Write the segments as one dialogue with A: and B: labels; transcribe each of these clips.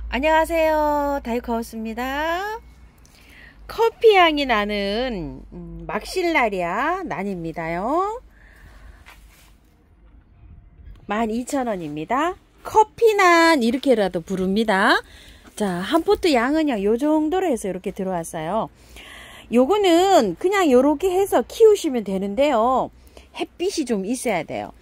A: 안녕하세요. 다이커하우스입니다. 커피 향이 나는 막실라리아 난입니다요. 12,000원입니다. 커피난 이렇게라도 부릅니다. 자, 한 포트 양은요, 요 정도로 해서 이렇게 들어왔어요. 요거는 그냥 요렇게 해서 키우시면 되는데요. 햇빛이 좀 있어야 돼요.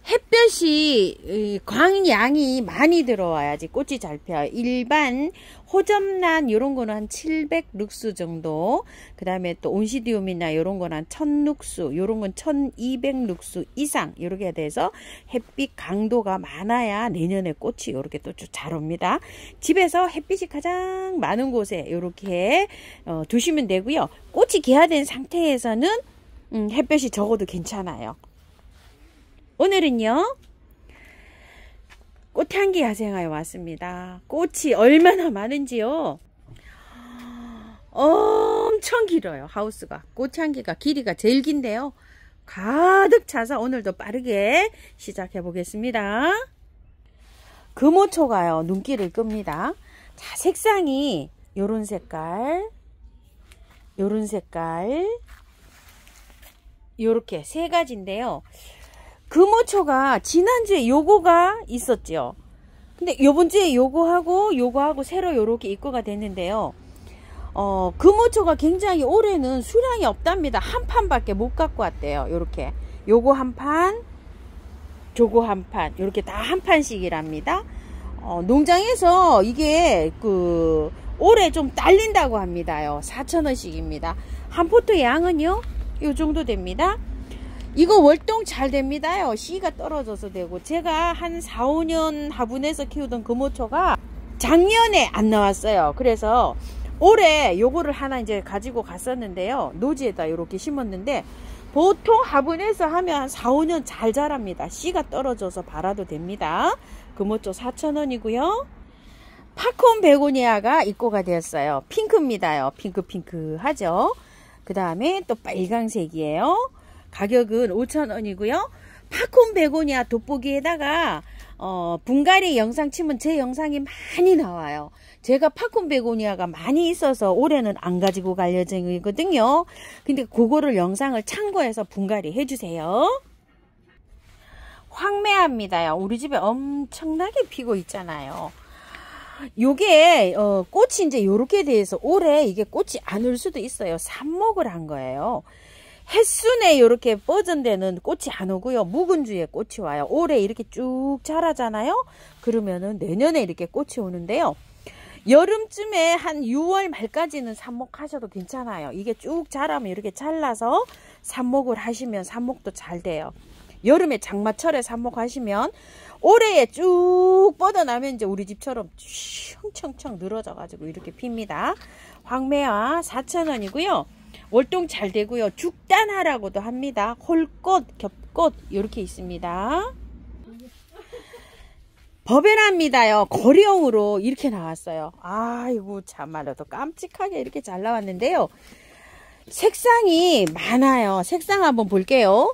A: 햇볕이 광양이 많이 들어와야지 꽃이 잘 펴요. 일반 호접란 요런 거는 한 700룩스 정도, 그 다음에 또 온시디움이나 요런 거는 한 1000룩스, 요런 건 1200룩스 이상 요렇게 돼서 햇빛 강도가 많아야 내년에 꽃이 요렇게 또 잘 옵니다. 집에서 햇빛이 가장 많은 곳에 요렇게 두시면 되고요. 꽃이 개화된 상태에서는 햇볕이 적어도 괜찮아요. 오늘은요, 꽃향기 야생화에 왔습니다. 꽃이 얼마나 많은지요. 엄청 길어요, 하우스가. 꽃향기가 길이가 제일 긴데요. 가득 차서 오늘도 빠르게 시작해 보겠습니다. 금호초가요, 눈길을 끕니다. 자, 색상이 요런 색깔, 요런 색깔, 요렇게 세 가지인데요. 금호초가 지난주에 요거가 있었죠. 근데 요번주에 요거하고 새로 요렇게 입고가 됐는데요. 금호초가 굉장히 올해는 수량이 없답니다. 한 판밖에 못 갖고 왔대요. 요렇게 요거 한 판, 저거 한 판, 요렇게 다 한 판씩이랍니다. 농장에서 이게 올해 좀 딸린다고 합니다요. 4,000원씩입니다. 한 포트 양은요, 요 정도 됩니다. 이거 월동 잘 됩니다요. 씨가 떨어져서 되고, 제가 한 4, 5년 화분에서 키우던 금호초가 작년에 안 나왔어요. 그래서 올해 요거를 하나 이제 가지고 갔었는데요. 노지에다 이렇게 심었는데, 보통 화분에서 하면 한 4, 5년 잘 자랍니다. 씨가 떨어져서 발아도 됩니다. 금호초 4,000원이고요. 팝콘 베고니아가 입고가 되었어요. 핑크입니다요. 핑크하죠. 그 다음에 또 빨강색이에요. 가격은 5,000원이고요. 팝콘 베고니아 돋보기에다가 분갈이 영상 치면 제 영상이 많이 나와요. 제가 팝콘 베고니아가 많이 있어서 올해는 안 가지고 갈 예정이거든요. 근데 그거를 영상을 참고해서 분갈이 해주세요. 황매화입니다요. 우리 집에 엄청나게 피고 있잖아요. 요게 꽃이 이제 요렇게 돼서 올해 이게 꽃이 안 올 수도 있어요. 삽목을 한 거예요. 햇순에 이렇게 뻗은 꽃이 안 오고요. 묵은 주에 꽃이 와요. 올해 이렇게 쭉 자라잖아요. 그러면은 내년에 이렇게 꽃이 오는데요. 여름쯤에 한 6월 말까지는 삽목하셔도 괜찮아요. 이게 쭉 자라면 이렇게 잘라서 삽목을 하시면 삽목도 잘 돼요. 여름에 장마철에 삽목하시면 올해에 쭉 뻗어나면 이제 우리 집처럼 청청청 늘어져 가지고 이렇게 핍니다. 황매화 4,000원이고요. 월동 잘 되고요. 죽단하라고도 합니다. 홀꽃, 겹꽃 이렇게 있습니다. 버베라입니다요. 거리형으로 이렇게 나왔어요. 아이고 참말로도 깜찍하게 이렇게 잘 나왔는데요. 색상이 많아요. 색상 한번 볼게요.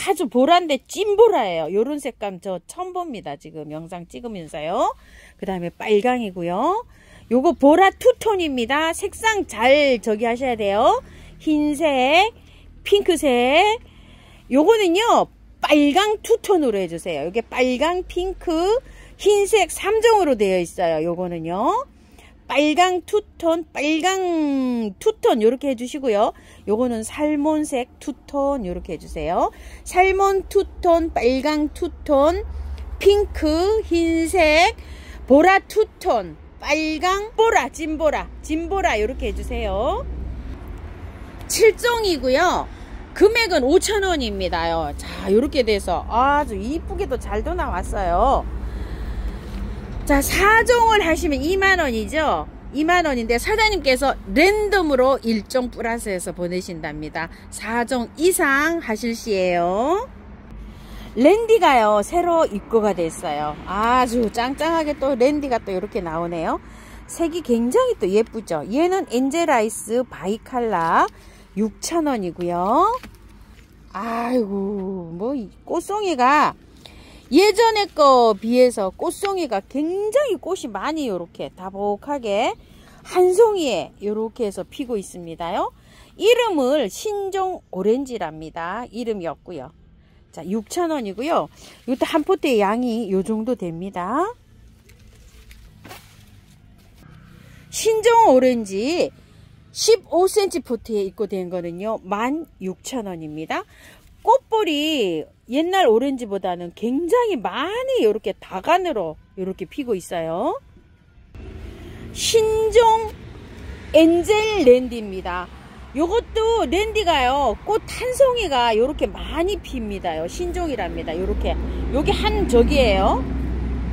A: 아주 보라인데 찐보라예요. 요런 색감 저 처음 봅니다. 지금 영상 찍으면서요. 그 다음에 빨강이고요. 요거 보라 투톤입니다. 색상 잘 저기 하셔야 돼요. 흰색, 핑크색. 요거는요, 빨강 투톤으로 해주세요. 요게 빨강, 핑크, 흰색 3종으로 되어 있어요. 요거는요. 빨강 투톤 요렇게 해주시고요. 요거는 살몬색 투톤 요렇게 해주세요. 살몬 투톤, 빨강 투톤, 핑크, 흰색, 보라 투톤, 빨강, 보라, 진보라 이렇게 해주세요. 7종이고요. 금액은 5,000원입니다요. 자, 이렇게 돼서 아주 이쁘게도 잘도 나왔어요. 자, 4종을 하시면 2만원이죠. 2만원인데 사장님께서 랜덤으로 1종 플러스해서 보내신답니다. 4종 이상 하실 시에요. 랜디가요, 새로 입고가 됐어요. 아주 짱짱하게 또 랜디가 또 이렇게 나오네요. 색이 굉장히 또 예쁘죠. 얘는 엔젤아이스 바이칼라 6,000원이고요. 아이고, 뭐 꽃송이가 예전에 거 비해서 꽃송이가 굉장히 꽃이 많이 요렇게 다복하게 한 송이에 요렇게 해서 피고 있습니다요. 이름을 신종 오렌지랍니다. 이름이었고요. 자, 6,000원이고요. 이것도 한 포트의 양이 요 정도 됩니다. 신종 오렌지 15cm 포트에 입고된 거는요 16,000원입니다. 꽃볼이 옛날 오렌지보다는 굉장히 많이 이렇게 다간으로 이렇게 피고 있어요. 신종 엔젤 랜디입니다. 요것도 랜디가요 꽃 한 송이가 이렇게 많이 핍니다요. 신종이랍니다. 요렇게 요게 한 적이에요.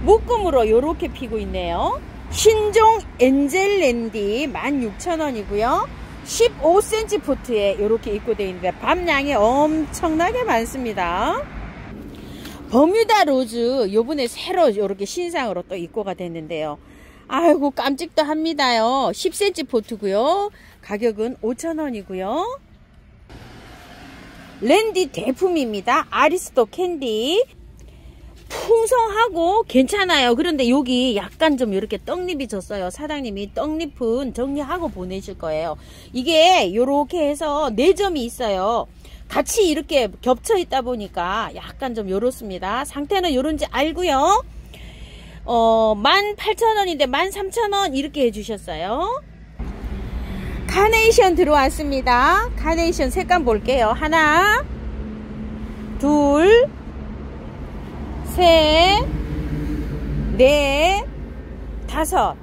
A: 묶음으로 이렇게 피고 있네요. 신종 엔젤 랜디 16,000원이고요 15cm 포트에 이렇게 입고되어 있는데 밤양이 엄청나게 많습니다. 버뮤다 로즈 요번에 새로 이렇게 신상으로 또 입고가 됐는데요. 아이고 깜찍도 합니다요. 10cm 포트고요. 가격은 5,000원이고요. 랜디 대품입니다. 아리스토 캔디. 풍성하고 괜찮아요. 그런데 여기 약간 좀 이렇게 떡잎이 졌어요. 사장님이 떡잎은 정리하고 보내실 거예요. 이게 요렇게 해서 4점이 있어요. 같이 이렇게 겹쳐 있다 보니까 약간 좀 요렇습니다. 상태는 요런지 알고요. 18,000원인데 13,000원 이렇게 해주셨어요. 카네이션 들어왔습니다. 카네이션 색감 볼게요. 하나, 둘, 셋, 넷, 다섯.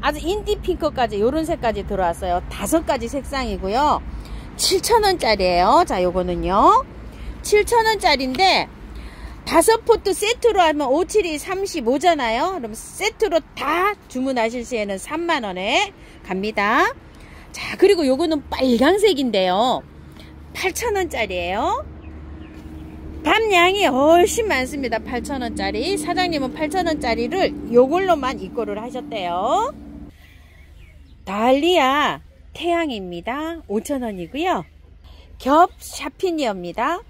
A: 아주 인디 핑크까지 요런 색까지 들어왔어요. 5가지 색상이고요. 7,000원짜리예요. 자, 요거는요. 7,000원짜리인데 5포트 세트로 하면 5, 7이 35잖아요. 그럼 세트로 다 주문하실 시에는 3만원에 갑니다. 자, 그리고 요거는 빨강색인데요. 8,000원짜리예요. 밤양이 훨씬 많습니다. 8,000원짜리. 사장님은 8,000원짜리를 요걸로만 입고를 하셨대요. 달리아 태양입니다. 5,000원이고요. 겹 샤피니어입니다.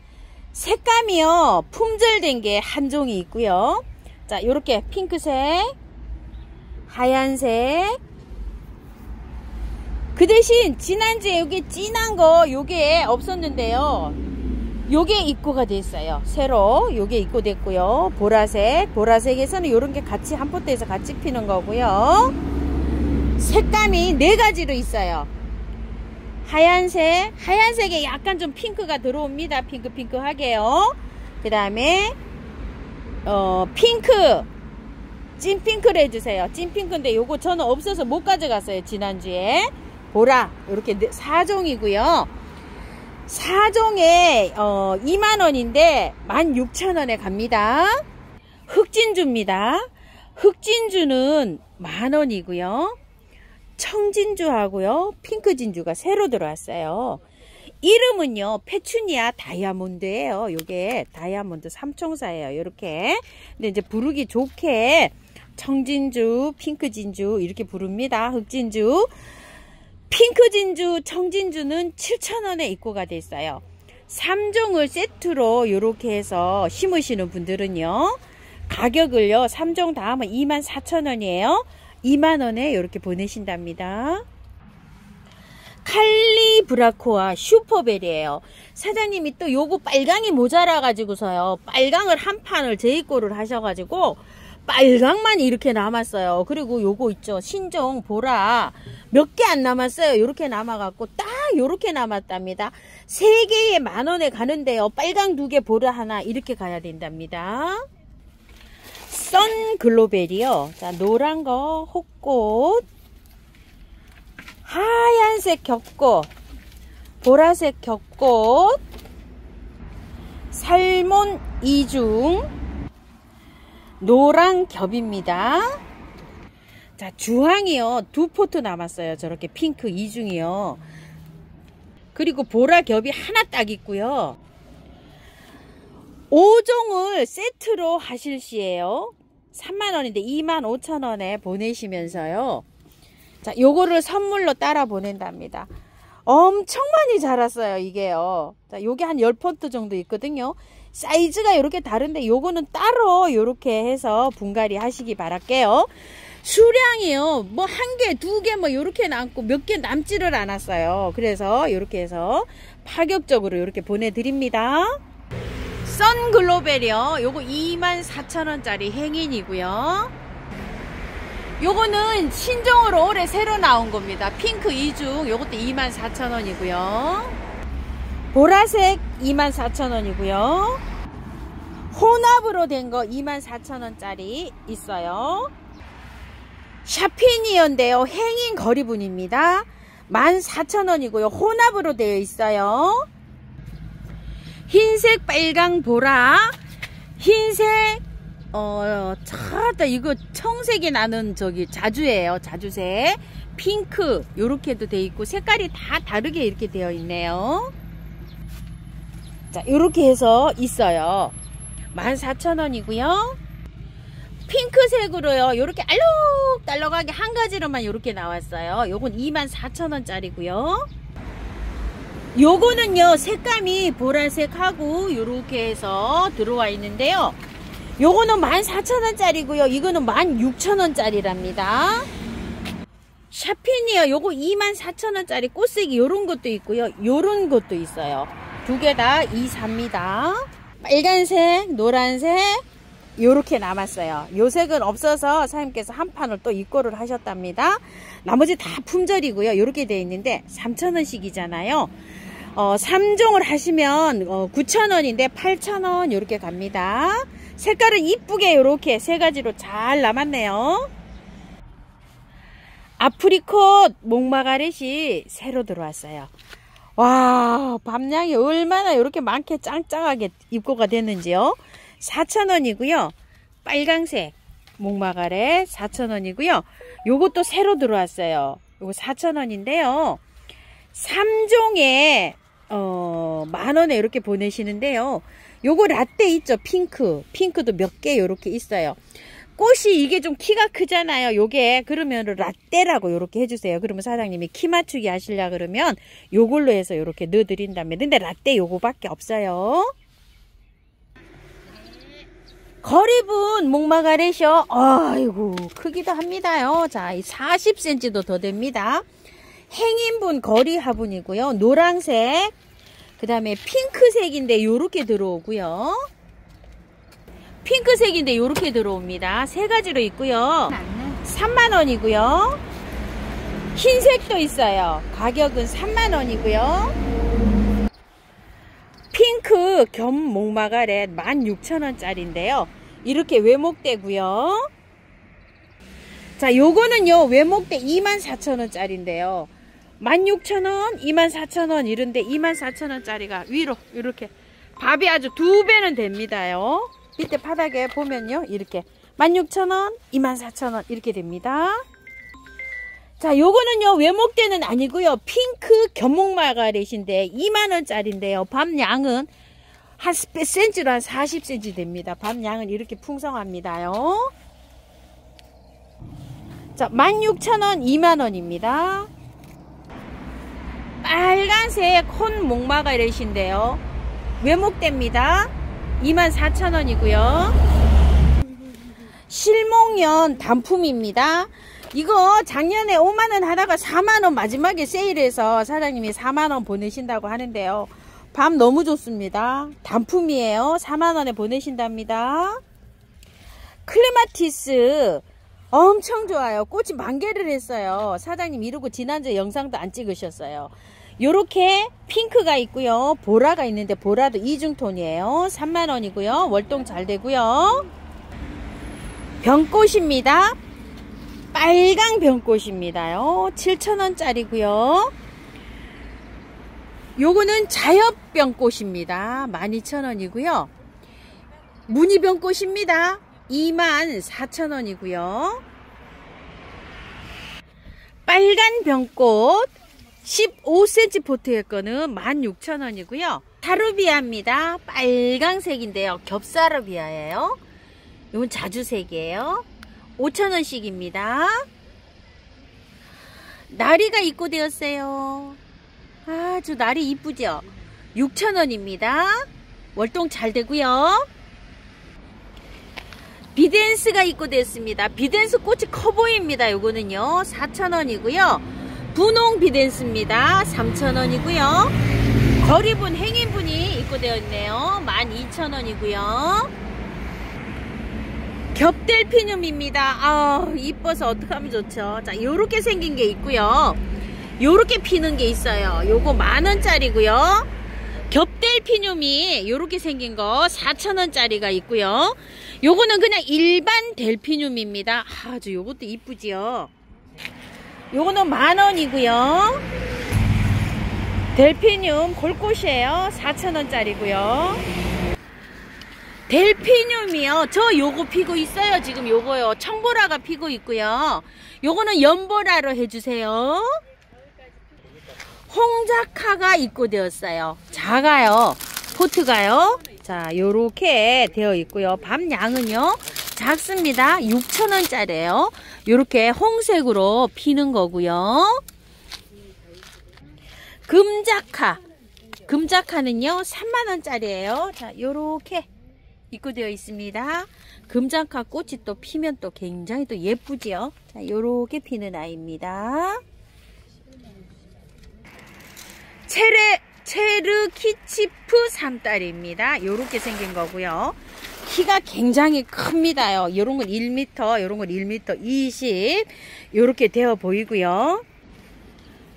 A: 색감이요 품절된 게 한 종이 있고요. 자, 요렇게 핑크색, 하얀색. 그 대신 지난주에 여기 진한 거 요게 없었는데요. 요게 입고가 됐어요. 새로 요게 입고됐고요. 보라색, 보라색에서는 요런 게 같이 한 포트에서 같이 피는 거고요. 색감이 4가지로 있어요. 하얀색, 하얀색에 약간 좀 핑크가 들어옵니다. 핑크하게요. 그 다음에 핑크, 찐핑크를 해주세요. 찐핑크인데 요거 저는 없어서 못 가져갔어요. 지난주에. 보라 이렇게 4종이고요 4종에 2만원인데 16,000원에 갑니다. 흑진주입니다. 흑진주는 만원이고요. 청진주하고요 핑크진주가 새로 들어왔어요. 이름은요 페추니아 다이아몬드예요. 요게 다이아몬드 삼총사예요. 요렇게. 근데 이제 부르기 좋게 청진주, 핑크진주 이렇게 부릅니다. 흑진주. 핑크진주, 청진주는 7,000원에 입고가 됐어요. 3종을 세트로 이렇게 해서 심으시는 분들은요 가격을요 3종 다 하면 24,000원이에요. 2만원에 이렇게 보내신답니다. 칼리브라코아 슈퍼벨이에요. 사장님이 또 요거 빨강이 모자라 가지고서요 빨강을 한 판을 재입고를 하셔가지고 빨강만 이렇게 남았어요. 그리고 요거 있죠 신종 보라 몇 개 안 남았어요. 요렇게 남아갖고 딱 요렇게 남았답니다. 3개에 만원에 가는데요 빨강 2개 보라 하나 이렇게 가야 된답니다. 선글로벨이요. 자, 노란 거 혹꽃, 하얀색 겹꽃, 보라색 겹꽃, 살몬 이중, 노란 겹입니다. 자, 주황이요 2포트 남았어요. 저렇게 핑크 이중이요. 그리고 보라 겹이 하나 딱 있고요. 5종을 세트로 하실 시에요 3만원인데 25,000원에 보내시면서요 자, 요거를 선물로 따라 보낸답니다. 엄청 많이 자랐어요 이게요. 자, 요게 한 10포트 정도 있거든요. 사이즈가 이렇게 다른데 요거는 따로 이렇게 해서 분갈이 하시기 바랄게요. 수량이요, 뭐 한 개, 두 개, 뭐 요렇게 남고 몇 개 남지를 않았어요. 그래서 이렇게 해서 파격적으로 이렇게 보내드립니다. 선글로벨이요, 요거 24,000원짜리 행인이고요. 요거는 신종으로 올해 새로 나온 겁니다. 핑크 이중, 요것도 24,000원이고요. 보라색 24,000원이고요. 혼합으로 된 거 24,000원짜리 있어요. 샤피니어인데요, 행인 거리분입니다. 14,000원이고요. 혼합으로 되어 있어요. 흰색, 빨강, 보라, 흰색, 차다 이거 청색이 나는 저기 자주예요. 자주색, 핑크 요렇게도 되어 있고 색깔이 다 다르게 이렇게 되어 있네요. 자, 요렇게 해서 있어요. 14,000원이고요. 핑크색으로요, 요렇게 알록달록하게 한 가지로만 요렇게 나왔어요. 요건 24,000원짜리고요. 요거는요, 색감이 보라색하고 요렇게 해서 들어와 있는데요. 요거는 14,000원짜리고요. 이거는 16,000원짜리랍니다. 샤피니어 요거 24,000원짜리 꽃색이 요런 것도 있고요. 요런 것도 있어요. 두 개 다 24입니다. 빨간색, 노란색 요렇게 남았어요. 요 색은 없어서 사장님께서 한 판을 또 입고를 하셨답니다. 나머지 다 품절이고요. 요렇게 되어 있는데 3,000원씩이잖아요. 3종을 하시면 9,000원인데 8,000원 요렇게 갑니다. 색깔은 이쁘게 요렇게 세 가지로 잘 남았네요. 아프리콧 목마가렛이 새로 들어왔어요. 와, 밤양이 얼마나 이렇게 많게 짱짱하게 입고가 됐는지요. 4,000원이고요. 빨강색 목마가렛 4,000원이고요. 요것도 새로 들어왔어요. 요거 4,000원인데요. 3종에 10,000원에 이렇게 보내시는데요. 요거 라떼 있죠, 핑크도 몇 개 요렇게 있어요. 꽃이 이게 좀 키가 크잖아요. 요게 그러면 라떼라고 요렇게 해주세요. 그러면 사장님이 키 맞추기 하시려 그러면 요걸로 해서 요렇게 넣어드린다면, 근데 라떼 요거밖에 없어요. 거리분 목마가렛이요. 아이고 크기도 합니다요. 자, 40cm도 더 됩니다. 행인분 거리 화분이고요. 노란색, 그 다음에 핑크색인데 요렇게 들어오고요. 핑크색인데 요렇게 들어옵니다. 세 가지로 있고요. 3만원이고요. 흰색도 있어요. 가격은 3만원이고요. 핑크 겸 목마가렛 16,000원짜리인데요. 이렇게 외목대고요. 자, 요거는요, 외목대 24,000원짜리인데요. 16,000원, 24,000원 이런데 24,000원짜리가 위로 이렇게 밥이 아주 2배는 됩니다요. 밑에 바닥에 보면요, 이렇게 16,000원, 24,000원 이렇게 됩니다. 자, 요거는요, 외목대는 아니고요, 핑크 견목마가렛인데 2만원짜리인데요. 밤양은 한 cm로 한 40cm 됩니다. 밤양은 이렇게 풍성합니다요. 자, 16,000원, 2만원입니다. 빨간색 콘 목마가렛인데요. 외목대입니다. 24,000원이고요. 실목련 단품입니다. 이거 작년에 5만원 하다가 4만원 마지막에 세일해서 사장님이 4만원 보내신다고 하는데요. 밤 너무 좋습니다. 단품이에요. 4만원에 보내신답니다. 클레마티스 엄청 좋아요. 꽃이 만개를 했어요. 사장님 이러고 지난주에 영상도 안 찍으셨어요. 요렇게 핑크가 있고요. 보라가 있는데 보라도 이중톤이에요. 3만원이고요. 월동 잘 되고요. 병꽃입니다. 빨강 병꽃입니다요. 7,000원짜리고요. 요거는 자엽병꽃입니다. 12,000원이고요. 무늬병꽃입니다. 24,000원이고요. 빨간 병꽃 15cm 포트의 거는 16,000원이고요. 사르비아입니다. 빨강색인데요. 겹사르비아예요. 이건 자주색이에요. 5,000원씩입니다. 나리가 입고되었어요. 아주 날이 이쁘죠? 6,000원입니다. 월동 잘 되고요. 비덴스가 입고됐습니다. 비덴스 꽃이 커 보입니다. 요거는요 4,000원이고요. 분홍 비덴스입니다. 3,000원이고요. 거리분 행인분이 입고되어 있네요. 12,000원이고요. 겹델피늄입니다. 이뻐서 어떡하면 좋죠. 자, 요렇게 생긴 게 있고요. 요렇게 피는 게 있어요. 요거 10,000원짜리고요. 겹델피늄이 요렇게 생긴 거 4,000원짜리가 있고요. 요거는 그냥 일반 델피늄입니다. 아주 요것도 이쁘지요. 요거는 10,000원이고요. 델피늄 골꽃이에요. 4,000원짜리고요. 델피늄이요. 저 요거 피고 있어요. 지금 요거요. 청보라가 피고 있고요. 요거는 연보라로 해주세요. 홍자카가 입고되었어요. 작아요. 포트가요. 자, 요렇게 되어 있고요. 밤양은요 작습니다. 6,000원짜리예요. 요렇게 홍색으로 피는 거고요. 금자카는요 3만원짜리예요. 자, 요렇게 입고되어 있습니다. 금자카 꽃이 또 피면 또 굉장히 또 예쁘지요. 자, 요렇게 피는 아이입니다. 체르키치프 삼딸입니다. 요렇게 생긴 거고요. 키가 굉장히 큽니다요. 요런 건 1m, 요런 건 1m 20 요렇게 되어 보이고요.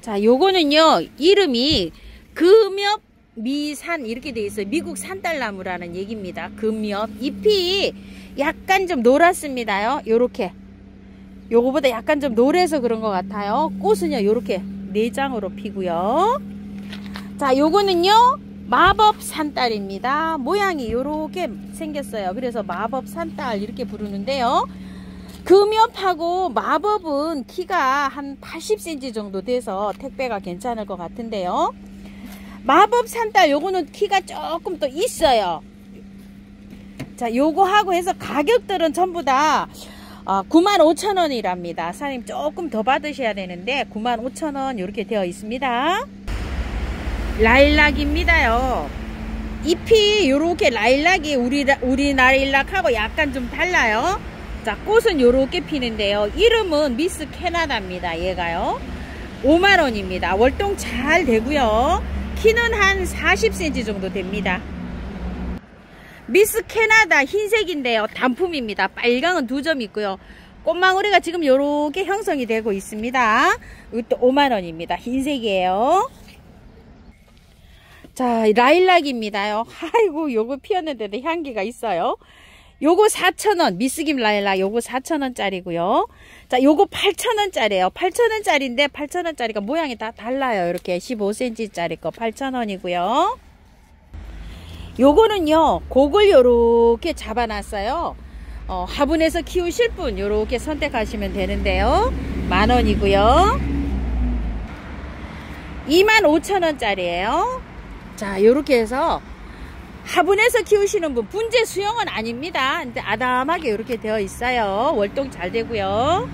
A: 자, 요거는요 이름이 금엽 미산 이렇게 되어 있어요. 미국 산딸나무라는 얘기입니다. 금엽 잎이 약간 좀 노랗습니다요. 요렇게 요거보다 약간 좀 노래서 그런 것 같아요. 꽃은요 요렇게 4장으로 피고요. 자, 요거는요 마법 산딸입니다. 모양이 요렇게 생겼어요. 그래서 마법 산딸 이렇게 부르는데요. 금엽하고 마법은 키가 한 80cm 정도 돼서 택배가 괜찮을 것 같은데요. 마법 산딸 요거는 키가 조금 더 있어요. 자, 요거하고 해서 가격들은 전부 다 95,000원이랍니다. 사장님 조금 더 받으셔야 되는데 95,000원 이렇게 되어 있습니다. 라일락입니다요. 잎이 요렇게 라일락이 우리 라일락하고 약간 좀 달라요. 자, 꽃은 요렇게 피는데요. 이름은 미스 캐나다입니다. 얘가요 5만원입니다. 월동 잘 되고요. 키는 한 40cm 정도 됩니다. 미스 캐나다 흰색인데요. 단품입니다. 빨강은 2점 있고요. 꽃망울이가 지금 요렇게 형성이 되고 있습니다. 이것도 5만원입니다. 흰색이에요. 자, 라일락입니다요. 아이고, 요거 피었는데도 향기가 있어요. 요거 4,000원, 미스김 라일락 요거 4,000원짜리고요. 자, 요거 8,000원짜리예요. 8,000원짜리인데 8,000원짜리가 모양이 다 달라요. 이렇게 15cm짜리 거 8,000원이고요. 요거는요, 곡을 요렇게 잡아놨어요. 화분에서 키우실 분 요렇게 선택하시면 되는데요. 10,000원이고요. 25,000원짜리예요. 자, 요렇게 해서 화분에서 키우시는 분, 분재 수영은 아닙니다. 근데 아담하게 이렇게 되어 있어요. 월동 잘 되고요.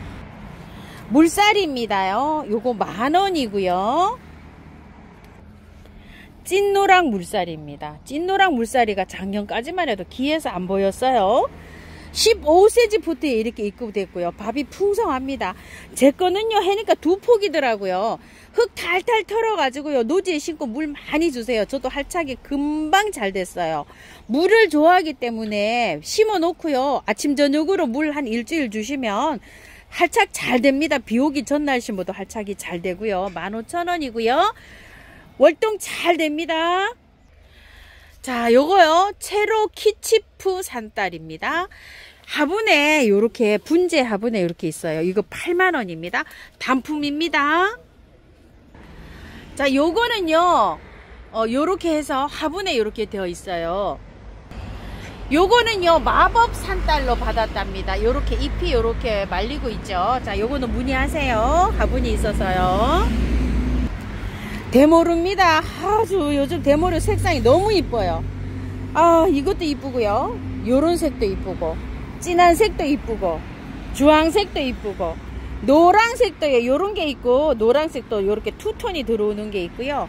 A: 물살입니다요. 요거 10,000원이고요. 찐노랑 물살입니다. 찐노랑 물살이가 작년까지만 해도 귀에서 안 보였어요. 15cm 포트에 이렇게 입고됐고요. 밥이 풍성합니다. 제 거는요 해니까 2폭이더라고요. 흙 탈탈 털어가지고요 노지에 심고 물 많이 주세요. 저도 할착이 금방 잘 됐어요. 물을 좋아하기 때문에 심어 놓고요 아침 저녁으로 물 한 일주일 주시면 할착 잘 됩니다. 비 오기 전날 심어도 할착이 잘 되고요. 15,000원이고요. 월동 잘 됩니다. 자, 요거요 체로키치프 산딸입니다. 화분에 요렇게 분재 화분에 이렇게 있어요. 이거 8만원입니다. 단품입니다. 자, 요거는요 요렇게 해서 화분에 요렇게 되어 있어요. 요거는요 마법 산딸로 받았답니다. 요렇게 잎이 요렇게 말리고 있죠. 자, 요거는 문의하세요. 화분이 있어서요. 대모루입니다. 아주 요즘 대모루 색상이 너무 이뻐요. 이것도 이쁘고요. 요런 색도 이쁘고 진한 색도 이쁘고 주황색도 이쁘고 노란색도 요런 게 있고 노란색도 요렇게 투톤이 들어오는 게 있고요.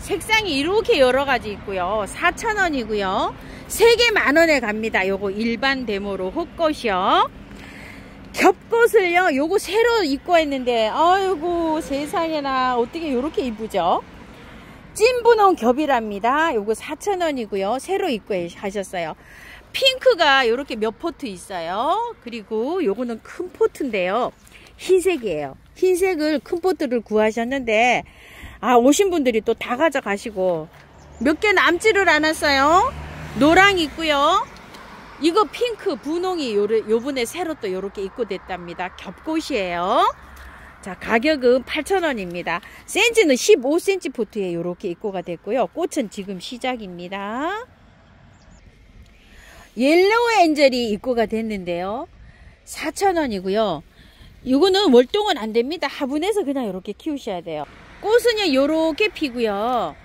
A: 색상이 이렇게 여러가지 있고요. 4,000원이고요 3개 만원에 갑니다. 요거 일반 데모로 헛것이요. 겹것을요 요거 새로 입고 했는데 아이고 세상에나 어떻게 요렇게 이쁘죠. 찐분홍 겹이랍니다. 요거 4,000원이고요 새로 입고 하셨어요. 핑크가 요렇게 몇 포트 있어요. 그리고 요거는 큰 포트인데요 흰색이에요. 흰색을 큰 포트를 구하셨는데 오신 분들이 또 다 가져가시고 몇 개 남지를 않았어요. 노랑 있고요. 이거 핑크 분홍이 요번에 새로 또 요렇게 입고됐답니다. 겹꽃이에요. 자, 가격은 8,000원입니다. 센치는 15cm 포트에 요렇게 입고가 됐고요. 꽃은 지금 시작입니다. 옐로우 엔젤이 입고가 됐는데요. 4,000원이고요. 이거는 월동은 안 됩니다. 화분에서 그냥 이렇게 키우셔야 돼요. 꽃은요, 요렇게 피고요.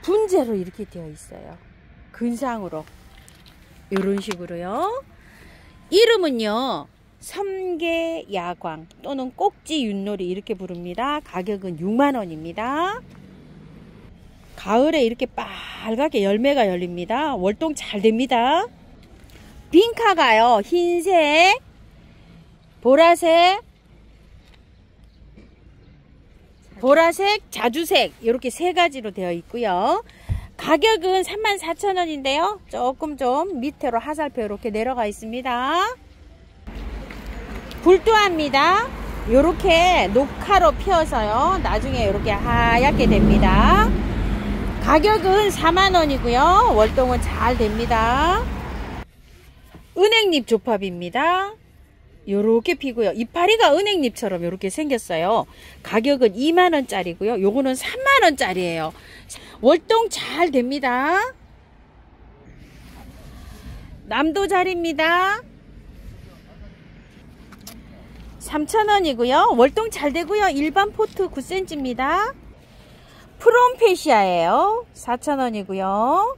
A: 분재로 이렇게 되어 있어요. 근상으로. 요런 식으로요. 이름은요, 섬계야광 또는 꼭지윷놀이 이렇게 부릅니다. 가격은 6만원입니다. 가을에 이렇게 빨갛게 열매가 열립니다. 월동 잘 됩니다. 빈카가요, 흰색, 보라색, 자주색 이렇게 세 가지로 되어 있고요. 가격은 34,000원인데요. 조금 좀 밑으로 하살표 이렇게 내려가 있습니다. 굴도합니다. 이렇게 녹화로 피어서요. 나중에 이렇게 하얗게 됩니다. 가격은 4만원이고요. 월동은 잘 됩니다. 은행잎 조팝입니다. 요렇게 피고요. 이파리가 은행잎처럼 요렇게 생겼어요. 가격은 2만원짜리고요. 요거는 3만원짜리예요. 월동 잘 됩니다. 남도자리입니다. 3,000원이고요. 월동 잘 되고요. 일반 포트 9cm입니다. 프롬페시아예요. 4,000원이고요.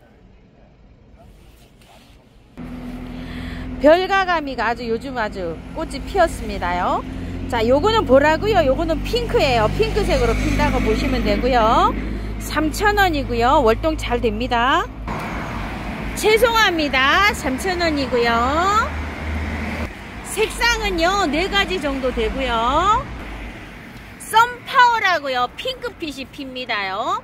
A: 별가가미가 요즘 아주 꽃이 피었습니다요. 자, 요거는 보라고요. 요거는 핑크예요. 핑크색으로 핀다고 보시면 되고요. 3,000원이고요. 월동 잘 됩니다. 죄송합니다. 3,000원이고요. 색상은요 4가지 정도 되고요. 썬파워라고요. 핑크빛이 핍니다요.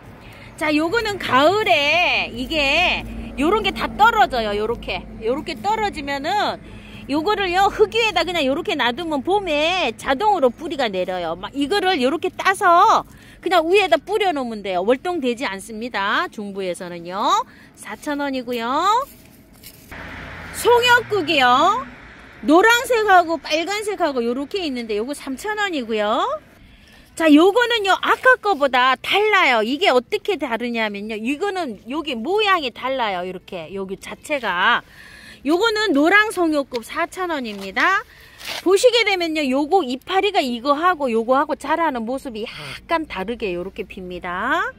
A: 자, 요거는 가을에 이게 요런 게 다 떨어져요. 요렇게 떨어지면은 요거를요 흙 위에다 그냥 요렇게 놔두면 봄에 자동으로 뿌리가 내려요. 막 이거를 요렇게 따서 그냥 위에다 뿌려 놓으면 돼요. 월동 되지 않습니다. 중부에서는요. 4,000원이고요. 송역국이요. 노란색하고 빨간색하고 요렇게 있는데 요거 3,000원이고요. 자, 요거는요 아까 거보다 달라요. 이게 어떻게 다르냐면요, 이거는 여기 모양이 달라요. 이렇게 여기 자체가. 요거는 노랑 송요급 4,000원입니다. 보시게 되면요 요거 이파리가 이거하고 요거하고 자라는 모습이 약간 다르게 요렇게 핍니다.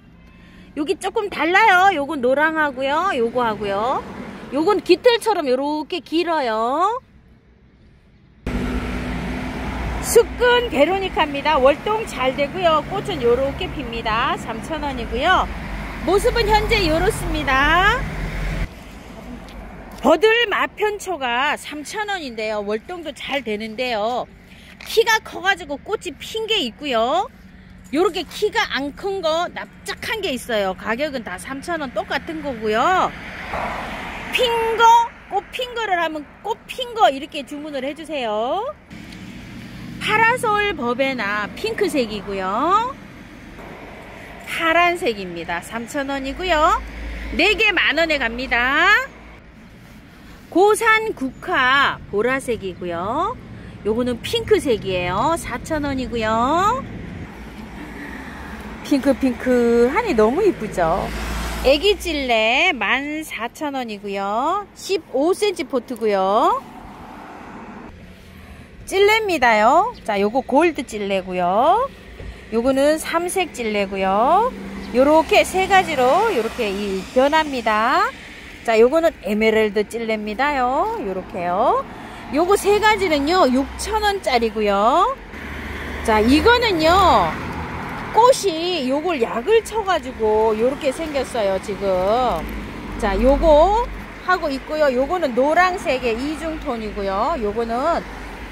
A: 여기 조금 달라요. 요건 노랑하고요, 요거하고요. 요건 깃털처럼 요렇게 길어요. 숙근 베로니카입니다. 월동 잘 되고요. 꽃은 요렇게 핍니다. 3,000원이고요. 모습은 현재 요렇습니다. 버들 마편초가 3,000원인데요. 월동도 잘 되는데요. 키가 커가지고 꽃이 핀 게 있고요. 요렇게 키가 안 큰 거 납작한 게 있어요. 가격은 다 3,000원 똑같은 거고요. 핀 거, 꽃 핀 거를 하면 꽃 핀 거 이렇게 주문을 해주세요. 파라솔 버베나 핑크색이고요. 파란색입니다. 3,000원이고요. 4개 만원에 갑니다. 고산 국화 보라색이고요. 요거는 핑크색이에요. 4,000원이고요. 핑크하니 너무 이쁘죠. 애기찔레 14,000원이고요. 15cm 포트고요. 찔레입니다요. 자, 요거 골드 찔레고요. 요거는 삼색 찔레고요. 요렇게 세 가지로 요렇게 변합니다. 자, 요거는 에메랄드 찔레입니다요. 요렇게요. 요거 세 가지는요 6,000원짜리고요. 자, 이거는요 꽃이 요걸 약을 쳐가지고 요렇게 생겼어요 지금. 자, 요거 하고 있고요. 요거는 노란색의 이중톤이고요. 요거는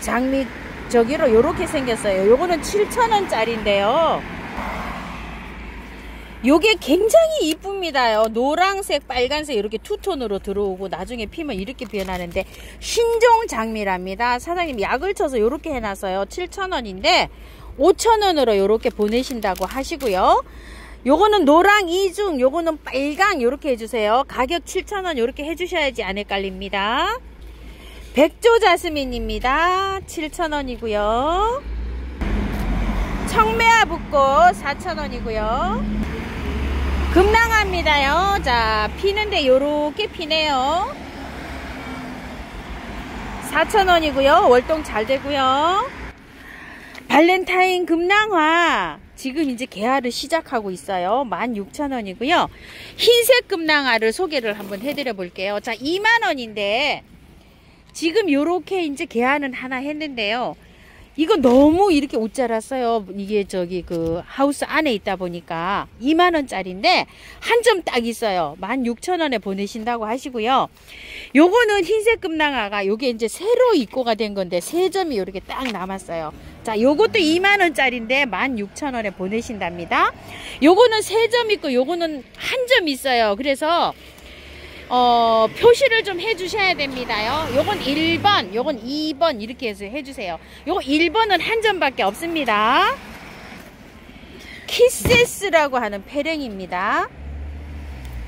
A: 장미 저기로 요렇게 생겼어요. 요거는 7,000원짜리인데요. 요게 굉장히 이쁩니다요. 노란색, 빨간색 이렇게 투톤으로 들어오고 나중에 피면 이렇게 변하는데 신종 장미랍니다. 사장님 약을 쳐서 요렇게 해놨어요. 7,000원인데 5,000원으로 요렇게 보내신다고 하시고요. 요거는 노랑 이중, 요거는 빨강 요렇게 해주세요. 가격 7,000원 요렇게 해주셔야지 안 헷갈립니다. 백조 자스민입니다. 7,000원이고요. 청매화 붓꽃 4,000원이고요. 금랑화입니다요. 자, 피는데 요렇게 피네요. 4,000원이고요. 월동 잘 되고요. 발렌타인 금랑화 지금 이제 개화를 시작하고 있어요. 16,000원이고요. 흰색 금랑화를 소개를 한번 해드려 볼게요. 자, 2만원인데 지금 요렇게 이제 개화는 하나 했는데요. 이거 너무 이렇게 옷 자랐어요. 이게 저기 그 하우스 안에 있다 보니까 2만원짜리인데 한 점 딱 있어요. 16,000원에 보내신다고 하시고요. 요거는 흰색 금랑화가 요게 이제 새로 입고가 된 건데 3점이 이렇게 딱 남았어요. 자, 요것도 2만원짜리인데 16,000원에 보내신답니다. 요거는 3점 있고 요거는 한 점 있어요. 그래서 표시를 좀 해주셔야 됩니다요. 요건 1번, 요건 2번 이렇게 해서 해주세요. 요거 1번은 한 점밖에 없습니다. 키세스라고 하는 페랭입니다.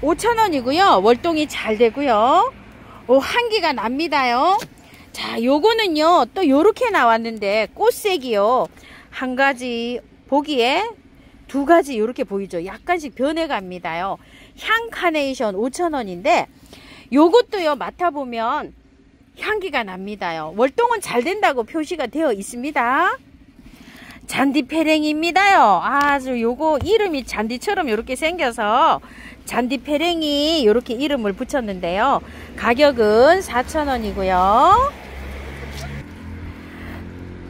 A: 5,000원이고요. 월동이 잘 되고요. 향기가 납니다요. 자, 요거는요 또 요렇게 나왔는데 꽃색이요. 한 가지 보기에 두 가지 요렇게 보이죠. 약간씩 변해갑니다요. 향 카네이션 5,000원인데 요것도요 맡아보면 향기가 납니다요. 월동은 잘 된다고 표시가 되어 있습니다. 잔디 페랭입니다요. 아주 요거 이름이 잔디처럼 요렇게 생겨서 잔디 페랭이 요렇게 이름을 붙였는데요. 가격은 4,000원이고요.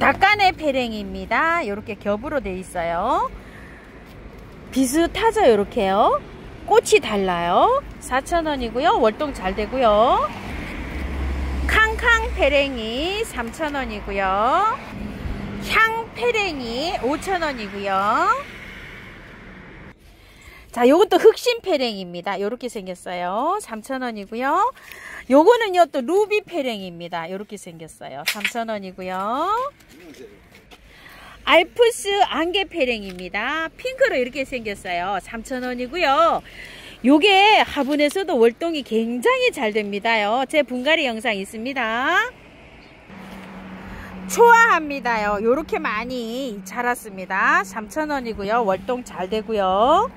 A: 닭간의 페랭입니다. 요렇게 겹으로 되어 있어요. 비슷하죠 요렇게요. 꽃이 달라요. 4,000원이고요. 월동 잘 되고요. 캉캉 페랭이 3,000원이고요. 향 페랭이 5,000원이고요. 자, 요것도 흑심 페랭입니다. 요렇게 생겼어요. 3,000원이고요. 요거는요 또 루비 페랭입니다. 요렇게 생겼어요. 3,000원이고요. 알프스 안개 페랭입니다. 핑크로 이렇게 생겼어요. 3,000원이고요. 요게 화분에서도 월동이 굉장히 잘 됩니다요. 제 분갈이 영상 있습니다. 초아합니다요. 요렇게 많이 자랐습니다. 3,000원이고요. 월동 잘 되고요.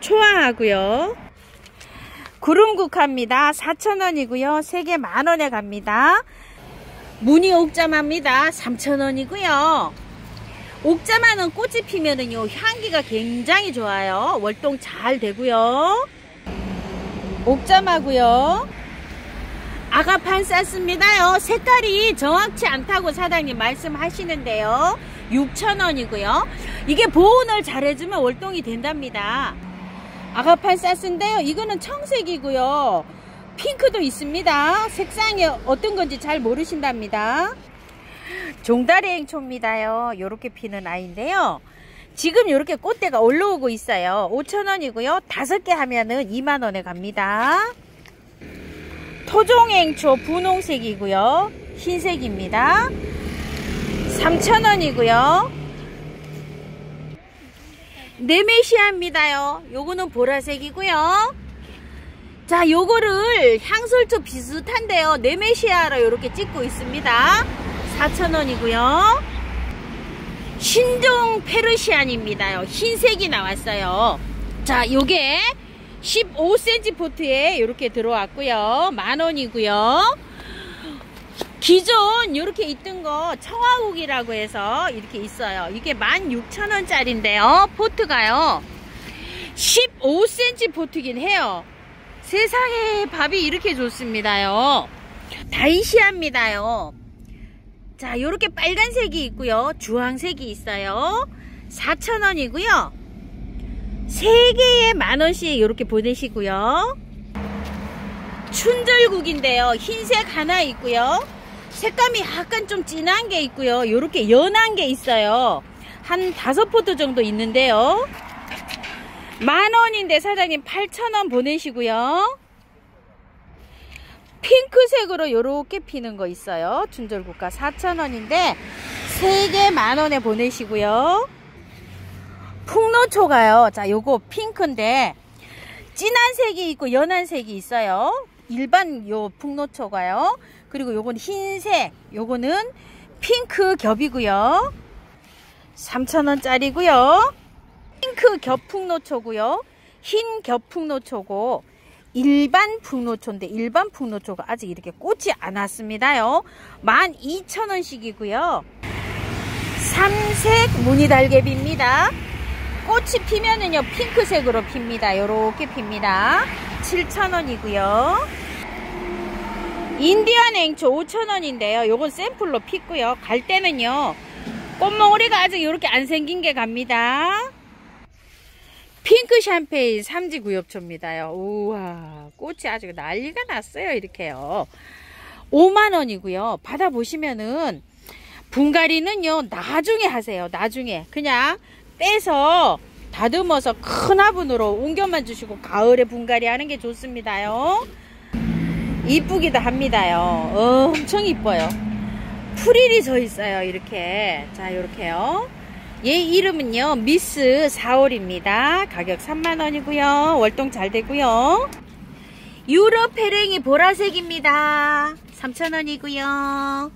A: 초아하고요. 구름국화입니다. 4,000원이고요. 3개 만원에 갑니다. 무늬 옥잠합니다. 3,000원이고요. 옥자마는 꽃이 피면은요 향기가 굉장히 좋아요. 월동 잘 되고요. 옥자마고요. 아가판 쌌습니다요. 색깔이 정확치 않다고 사장님 말씀하시는데요. 6,000원이고요. 이게 보온을 잘 해주면 월동이 된답니다. 아가판 쌌는데요. 이거는 청색이고요. 핑크도 있습니다. 색상이 어떤 건지 잘 모르신답니다. 종다리 행초입니다요. 요렇게 피는 아이인데요. 지금 요렇게 꽃대가 올라오고 있어요. 5,000원이고요. 5개 하면은 2만원에 갑니다. 토종행초 분홍색이고요. 흰색입니다. 3,000원이고요. 네메시아입니다요. 요거는 보라색이고요. 자, 요거를 향설초 비슷한데요. 네메시아로 요렇게 찍고 있습니다. 4,000원이고요. 신종 페르시안입니다요. 흰색이 나왔어요. 자, 요게 15cm 포트에 이렇게 들어왔고요. 만원이고요. 기존 이렇게 있던 거 청화옥이라고 해서 이렇게 있어요. 이게 16,000원짜리인데요. 포트가요 15cm 포트긴 해요. 세상에 밥이 이렇게 좋습니다요. 다이시아입니다요. 자, 요렇게 빨간색이 있고요. 주황색이 있어요. 4,000원이고요. 3개에 만원씩 이렇게 보내시고요. 춘절국인데요. 흰색 하나 있고요. 색감이 약간 좀 진한 게 있고요. 이렇게 연한 게 있어요. 한 5포트 정도 있는데요. 만원인데 사장님 8,000원 보내시고요. 핑크색으로 이렇게 피는 거 있어요. 춘절국가 4,000원인데 3개 만원에 보내시고요. 풍노초가요. 자, 요거 핑크인데 진한 색이 있고 연한 색이 있어요. 일반 요 풍노초가요. 그리고 요건 흰색, 요거는 핑크 겹이고요. 3,000원짜리고요. 핑크 겹 풍노초고요. 흰 겹 풍노초고 일반 풍노초인데 일반 풍노초가 아직 이렇게 꽃이 안 왔습니다요. 12,000원씩이고요. 삼색 무늬달개비입니다. 꽃이 피면은요 핑크색으로 핍니다. 요렇게 핍니다. 7,000원이고요. 인디안 앵초 5,000원인데요. 요건 샘플로 피고요. 갈 때는요 꽃몽우리가 아직 이렇게 안 생긴 게 갑니다. 핑크 샴페인 삼지구엽초입니다요. 우와, 꽃이 아주 난리가 났어요. 이렇게요. 5만원이고요. 받아보시면은 분갈이는요 나중에 하세요. 나중에 그냥 떼서 다듬어서 큰 화분으로 옮겨만 주시고 가을에 분갈이 하는 게 좋습니다요. 이쁘기도 합니다요. 엄청 이뻐요. 프릴이 져 있어요. 이렇게. 자, 요렇게요. 얘 이름은요 미스 4월입니다. 가격 3만원이고요. 월동 잘 되고요. 유럽 페랭이 보라색입니다. 3,000원이고요.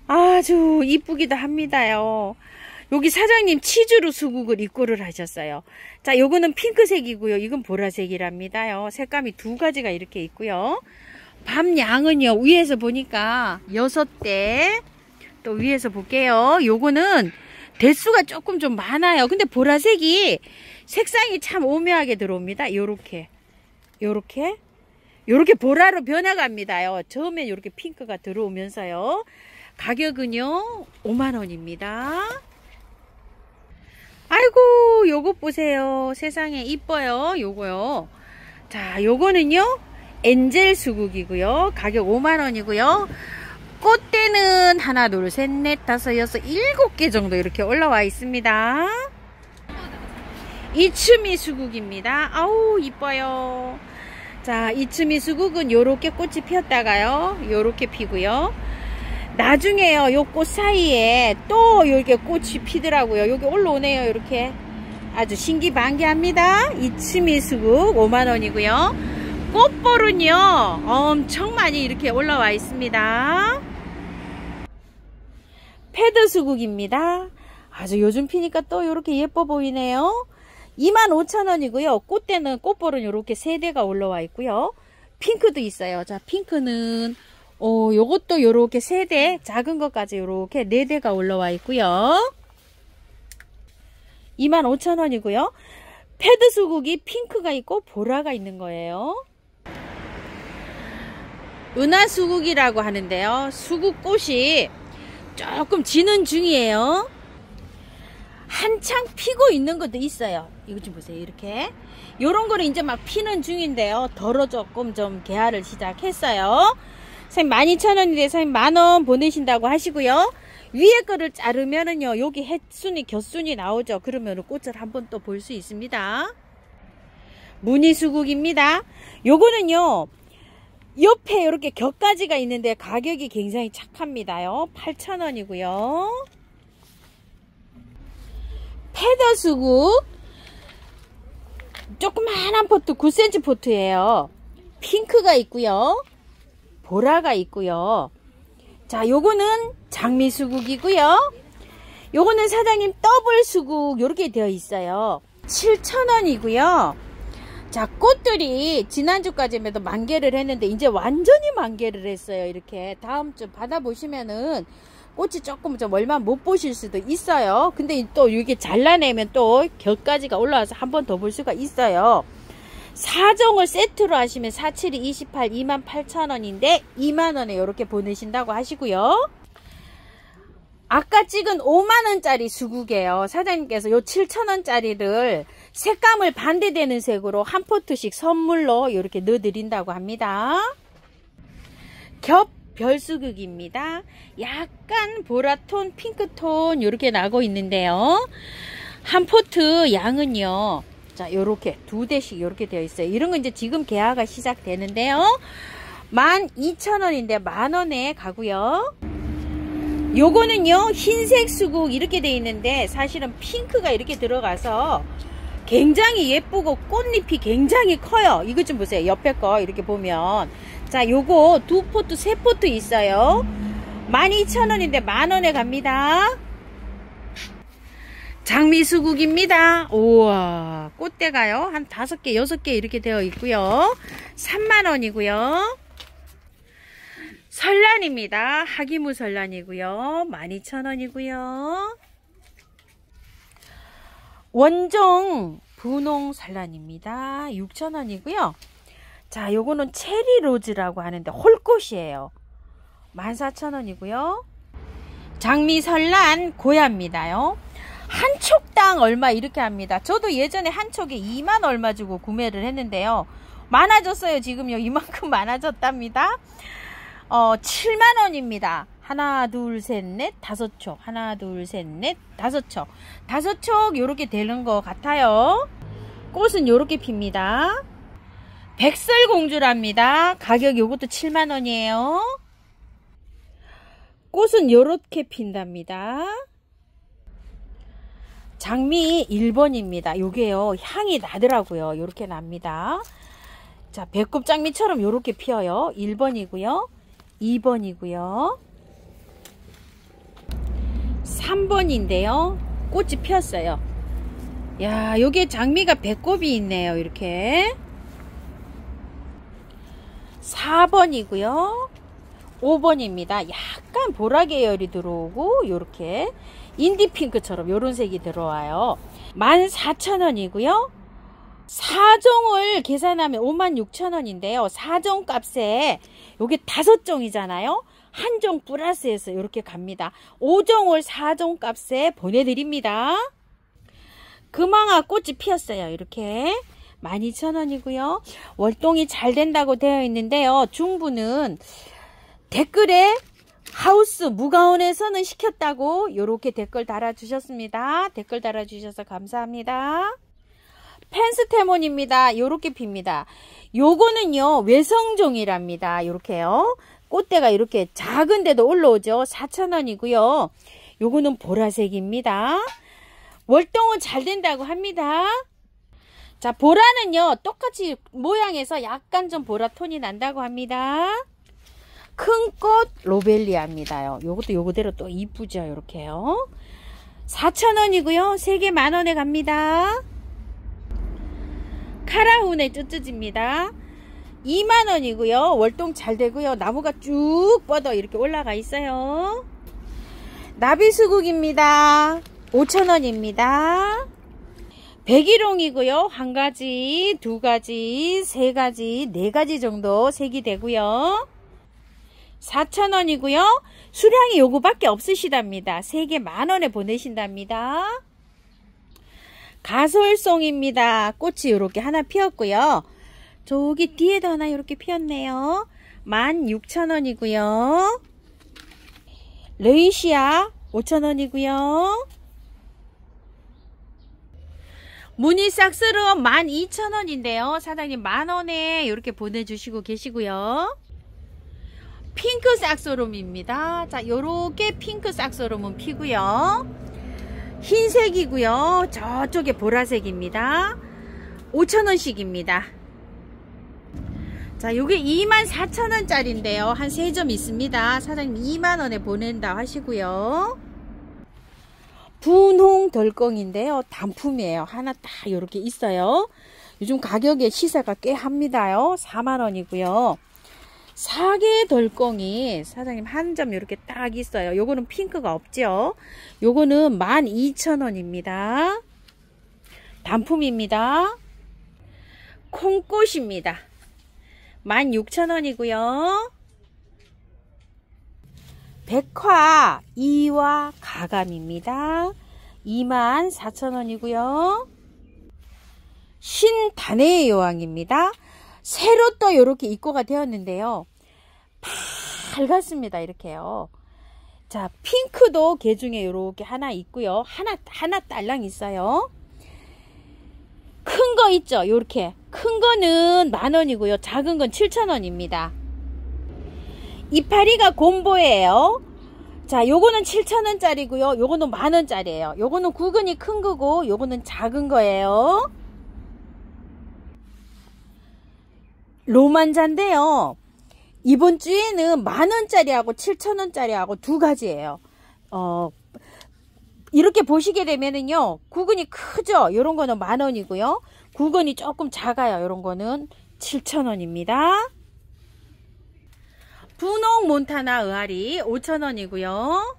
A: 아주 이쁘기도 합니다요. 여기 사장님 치주로 수국을 입고를 하셨어요. 자, 요거는 핑크색이고요. 이건 보라색이랍니다요. 색감이 두 가지가 이렇게 있고요. 밤 양은요 위에서 보니까 6대, 또 위에서 볼게요. 요거는 대수가 조금 좀 많아요. 근데 보라색이 색상이 참 오묘하게 들어옵니다. 요렇게 보라로 변해갑니다요. 처음에 요렇게 핑크가 들어오면서요. 가격은요 5만원입니다. 아이고, 요거 보세요. 세상에 이뻐요. 요거요. 자, 요거는요 엔젤 수국이고요. 가격 5만원이고요. 꽃대는 하나, 둘, 셋, 넷, 다섯, 여섯, 7개 정도 이렇게 올라와 있습니다. 이츠미 수국입니다. 아우, 이뻐요. 자, 이츠미 수국은 요렇게 꽃이 피었다가요 요렇게 피고요. 나중에요 요 꽃 사이에 또 이렇게 꽃이 피더라고요. 여기 올라오네요. 이렇게 아주 신기반기합니다. 이츠미 수국 5만원이고요. 꽃볼은요 엄청 많이 이렇게 올라와 있습니다. 패드 수국입니다. 아주 요즘 피니까 또 이렇게 예뻐 보이네요. 25,000원이고요. 꽃대는 꽃볼은 이렇게 3대가 올라와 있고요. 핑크도 있어요. 자, 핑크는 요것도 요렇게 3대, 작은 것까지 요렇게 4대가 올라와 있고요. 25,000원이고요. 패드 수국이 핑크가 있고 보라가 있는 거예요. 은하 수국이라고 하는데요. 수국꽃이 조금 지는 중이에요. 한창 피고 있는 것도 있어요. 이거 좀 보세요. 이렇게 요런 거는 이제 막 피는 중인데요. 덜어 조금 좀 개화를 시작했어요. 선생님 12,000원인데 선생님 만원 보내신다고 하시고요. 위에 거를 자르면은요 여기 햇순이 곁순이 나오죠. 그러면 꽃을 한번 또 볼 수 있습니다. 무늬수국입니다. 요거는요 옆에 이렇게 곁가지가 있는데 가격이 굉장히 착합니다요. 8,000원이고요. 패더수국 조그만한 포트 9cm 포트예요. 핑크가 있고요. 보라가 있고요. 자, 요거는 장미수국이고요. 요거는 사장님 더블 수국 요렇게 되어 있어요. 7,000원이고요. 자, 꽃들이 지난주까지만 해도 만개를 했는데 이제 완전히 만개를 했어요. 이렇게 다음 주 받아보시면은 꽃이 조금 좀 얼마 못 보실 수도 있어요. 근데 또 이게 잘라내면 또 겹가지가 올라와서 한 번 더 볼 수가 있어요. 4종을 세트로 하시면 4, 7, 28, 28,000원인데 2만원에 이렇게 보내신다고 하시고요. 아까 찍은 5만원짜리 수국이에요. 사장님께서 요 7,000원짜리를 색감을 반대되는 색으로 한 포트씩 선물로 이렇게 넣어드린다고 합니다. 겹 별수국입니다. 약간 보라톤, 핑크톤 이렇게 나고 있는데요. 한 포트 양은요. 자, 요렇게 2대씩 이렇게 되어 있어요. 이런 건 이제 지금 개화가 시작되는데요. 12,000원인데 만원에 가고요. 요거는요, 흰색 수국 이렇게 되어 있는데 사실은 핑크가 이렇게 들어가서 굉장히 예쁘고 꽃잎이 굉장히 커요. 이것 좀 보세요. 옆에 거 이렇게 보면. 자, 요거 2포트, 3포트 있어요. 12,000원인데 만원에 갑니다. 장미수국입니다. 우와, 꽃대가요. 한 5개, 6개 이렇게 되어 있고요. 30,000원이고요. 설란입니다. 하기무 설란이고요. 12,000원이고요. 원종 분홍 설란입니다. 6,000원이고요. 자, 요거는 체리 로즈라고 하는데 홀꽃이에요. 14,000원이고요. 장미 설란 고야입니다요. 한 촉당 얼마 이렇게 합니다. 저도 예전에 한 촉에 2만 얼마 주고 구매를 했는데요. 많아졌어요. 지금요. 이만큼 많아졌답니다. 7만원입니다. 하나, 둘, 셋, 넷, 5촉. 하나, 둘, 셋, 넷, 5촉. 5촉 요렇게 되는 것 같아요. 꽃은 요렇게 핍니다. 백설공주랍니다. 가격 요것도 7만원이에요. 꽃은 요렇게 핀답니다. 장미 1번입니다. 요게요, 향이 나더라고요. 요렇게 납니다. 자, 배꼽 장미처럼 요렇게 피어요. 1번이고요. 2번이고요. 3번인데요. 꽃이 피었어요. 야, 요게 장미가 배꼽이 있네요. 이렇게. 4번이고요. 5번입니다. 약간 보라 계열이 들어오고 요렇게 인디핑크처럼 요런 색이 들어와요. 14,000원이고요. 4종을 계산하면 56,000원인데요. 4종 값에 요게 5종이잖아요. 한 종 플러스해서 이렇게 갑니다. 5종을 4종 값에 보내드립니다. 금황아 꽃이 피었어요. 이렇게 12,000원이고요. 월동이 잘 된다고 되어 있는데요. 중부는 댓글에 하우스 무가온에서는 시켰다고 이렇게 댓글 달아주셨습니다. 댓글 달아주셔서 감사합니다. 펜스테몬입니다. 요렇게 핍니다. 요거는요, 외성종이랍니다. 요렇게요. 꽃대가 이렇게 작은데도 올라오죠. 4,000원이고요. 요거는 보라색입니다. 월동은 잘 된다고 합니다. 자, 보라는요, 똑같이 모양에서 약간 좀 보라 톤이 난다고 합니다. 큰 꽃 로벨리아입니다요. 요것도 요거대로 또 이쁘죠. 요렇게요. 4,000원이고요. 3개 만원에 갑니다. 카라훈의 쯔쯔지입니다. 2만원이고요. 월동 잘 되고요. 나무가 쭉 뻗어 이렇게 올라가 있어요. 나비수국입니다. 5,000원입니다. 백일홍이고요. 1가지, 2가지, 3가지, 4가지 정도 색이 되고요. 4,000원이고요. 수량이 요거밖에 없으시답니다. 3개 만원에 보내신답니다. 가솔송입니다. 꽃이 이렇게 하나 피었고요. 저기 뒤에도 하나 이렇게 피었네요. 16,000원이고요. 레이시아 5,000원이고요. 무늬 싹스름 12,000원인데요. 사장님 만원에 이렇게 보내주시고 계시고요. 핑크 싹소름입니다. 자, 요렇게 핑크 싹소름은 피고요. 흰색이고요. 저쪽에 보라색입니다. 5,000원씩입니다. 자, 요게 24,000원짜리인데요. 한 3점 있습니다. 사장님 2만원에 보낸다 하시고요. 분홍 덜컹인데요. 단품이에요. 하나 딱 요렇게 있어요. 요즘 가격에 시세가 꽤 합니다요. 4만원이고요. 4개 덜컹이 사장님 한 점 이렇게 딱 있어요. 요거는 핑크가 없죠. 요거는 12,000원입니다. 단품입니다. 콩꽃입니다. 16,000원이고요. 백화 이와 가감입니다. 24,000원이고요. 신단해의 여왕입니다. 새로 또 이렇게 입고가 되었는데요. 밝았습니다. 이렇게요. 자, 핑크도 개 중에 이렇게 하나 있고요. 하나 딸랑 있어요. 큰 거 있죠? 요렇게. 큰 거는 10,000원이고요. 작은 건 7,000원입니다. 이파리가 곰보예요. 자, 요거는 7,000원짜리고요. 요거는 10,000원짜리예요. 요거는 구근이 큰 거고, 요거는 작은 거예요. 로만자인데요. 이번 주에는 10,000원짜리하고 7,000원짜리하고 두 가지예요. 이렇게 보시게 되면은요, 구근이 크죠? 요런 거는 10,000원이고요. 구근이 조금 작아요. 요런 거는 7,000원입니다. 분홍 몬타나 의아리 5,000원이고요.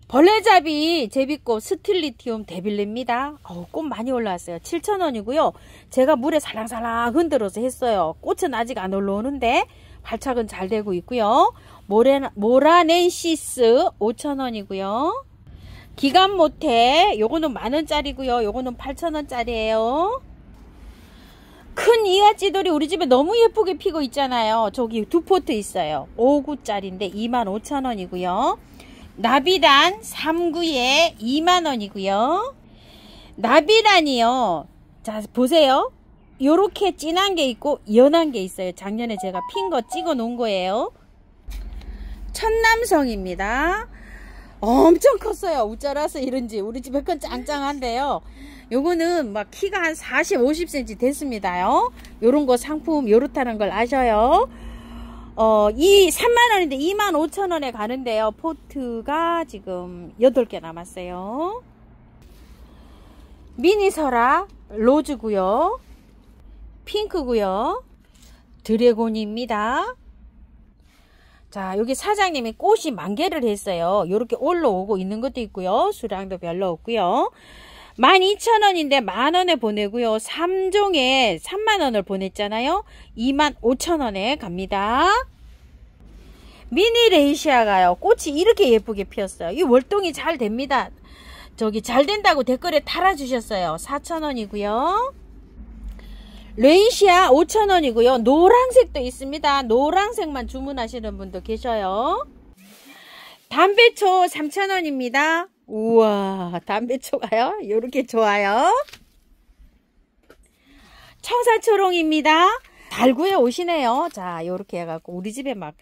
A: 벌레잡이 제비꽃 스틸리티움 데빌레입니다. 꽃 많이 올라왔어요. 7,000원이고요. 제가 물에 살랑살랑 흔들어서 했어요. 꽃은 아직 안 올라오는데 발착은 잘 되고 있고요. 모라넨시스 5,000원이고요. 기간모테 요거는 10,000원짜리고요. 요거는 8,000원짜리예요. 큰 이와찌돌이 우리 집에 너무 예쁘게 피고 있잖아요. 저기 두 포트 있어요. 5구짜리인데 25,000원이고요. 나비란 3구에 20,000원이고요. 나비란이요. 자, 보세요. 요렇게 진한 게 있고 연한 게 있어요. 작년에 제가 핀 거 찍어 놓은 거예요. 천남성입니다. 엄청 컸어요. 우짜라서 이런지 우리 집에 건 짱짱한데요. 요거는 막 키가 한 40, 50cm 됐습니다요. 요런 거 상품 요렇다는 걸 아셔요. 이 30,000원인데 25,000원에 가는데요. 포트가 지금 8개 남았어요. 미니설아 로즈고요. 핑크고요. 드래곤입니다. 자, 여기 사장님이 꽃이 만개를 했어요. 요렇게 올라오고 있는 것도 있고요. 수량도 별로 없고요. 12,000원인데 10,000원에 보내고요. 3종에 30,000원을 보냈잖아요. 25,000원에 갑니다. 미니 레이시아가요. 꽃이 이렇게 예쁘게 피었어요. 이 월동이 잘 됩니다. 저기 잘 된다고 댓글에 달아주셨어요. 4,000원이고요. 레이시아 5,000원이고요. 노란색도 있습니다. 노란색만 주문하시는 분도 계셔요. 담배초 3,000원입니다. 우와, 담배초가요? 요렇게 좋아요. 청사초롱입니다. 달구에 오시네요. 자, 요렇게 해갖고 우리 집에 막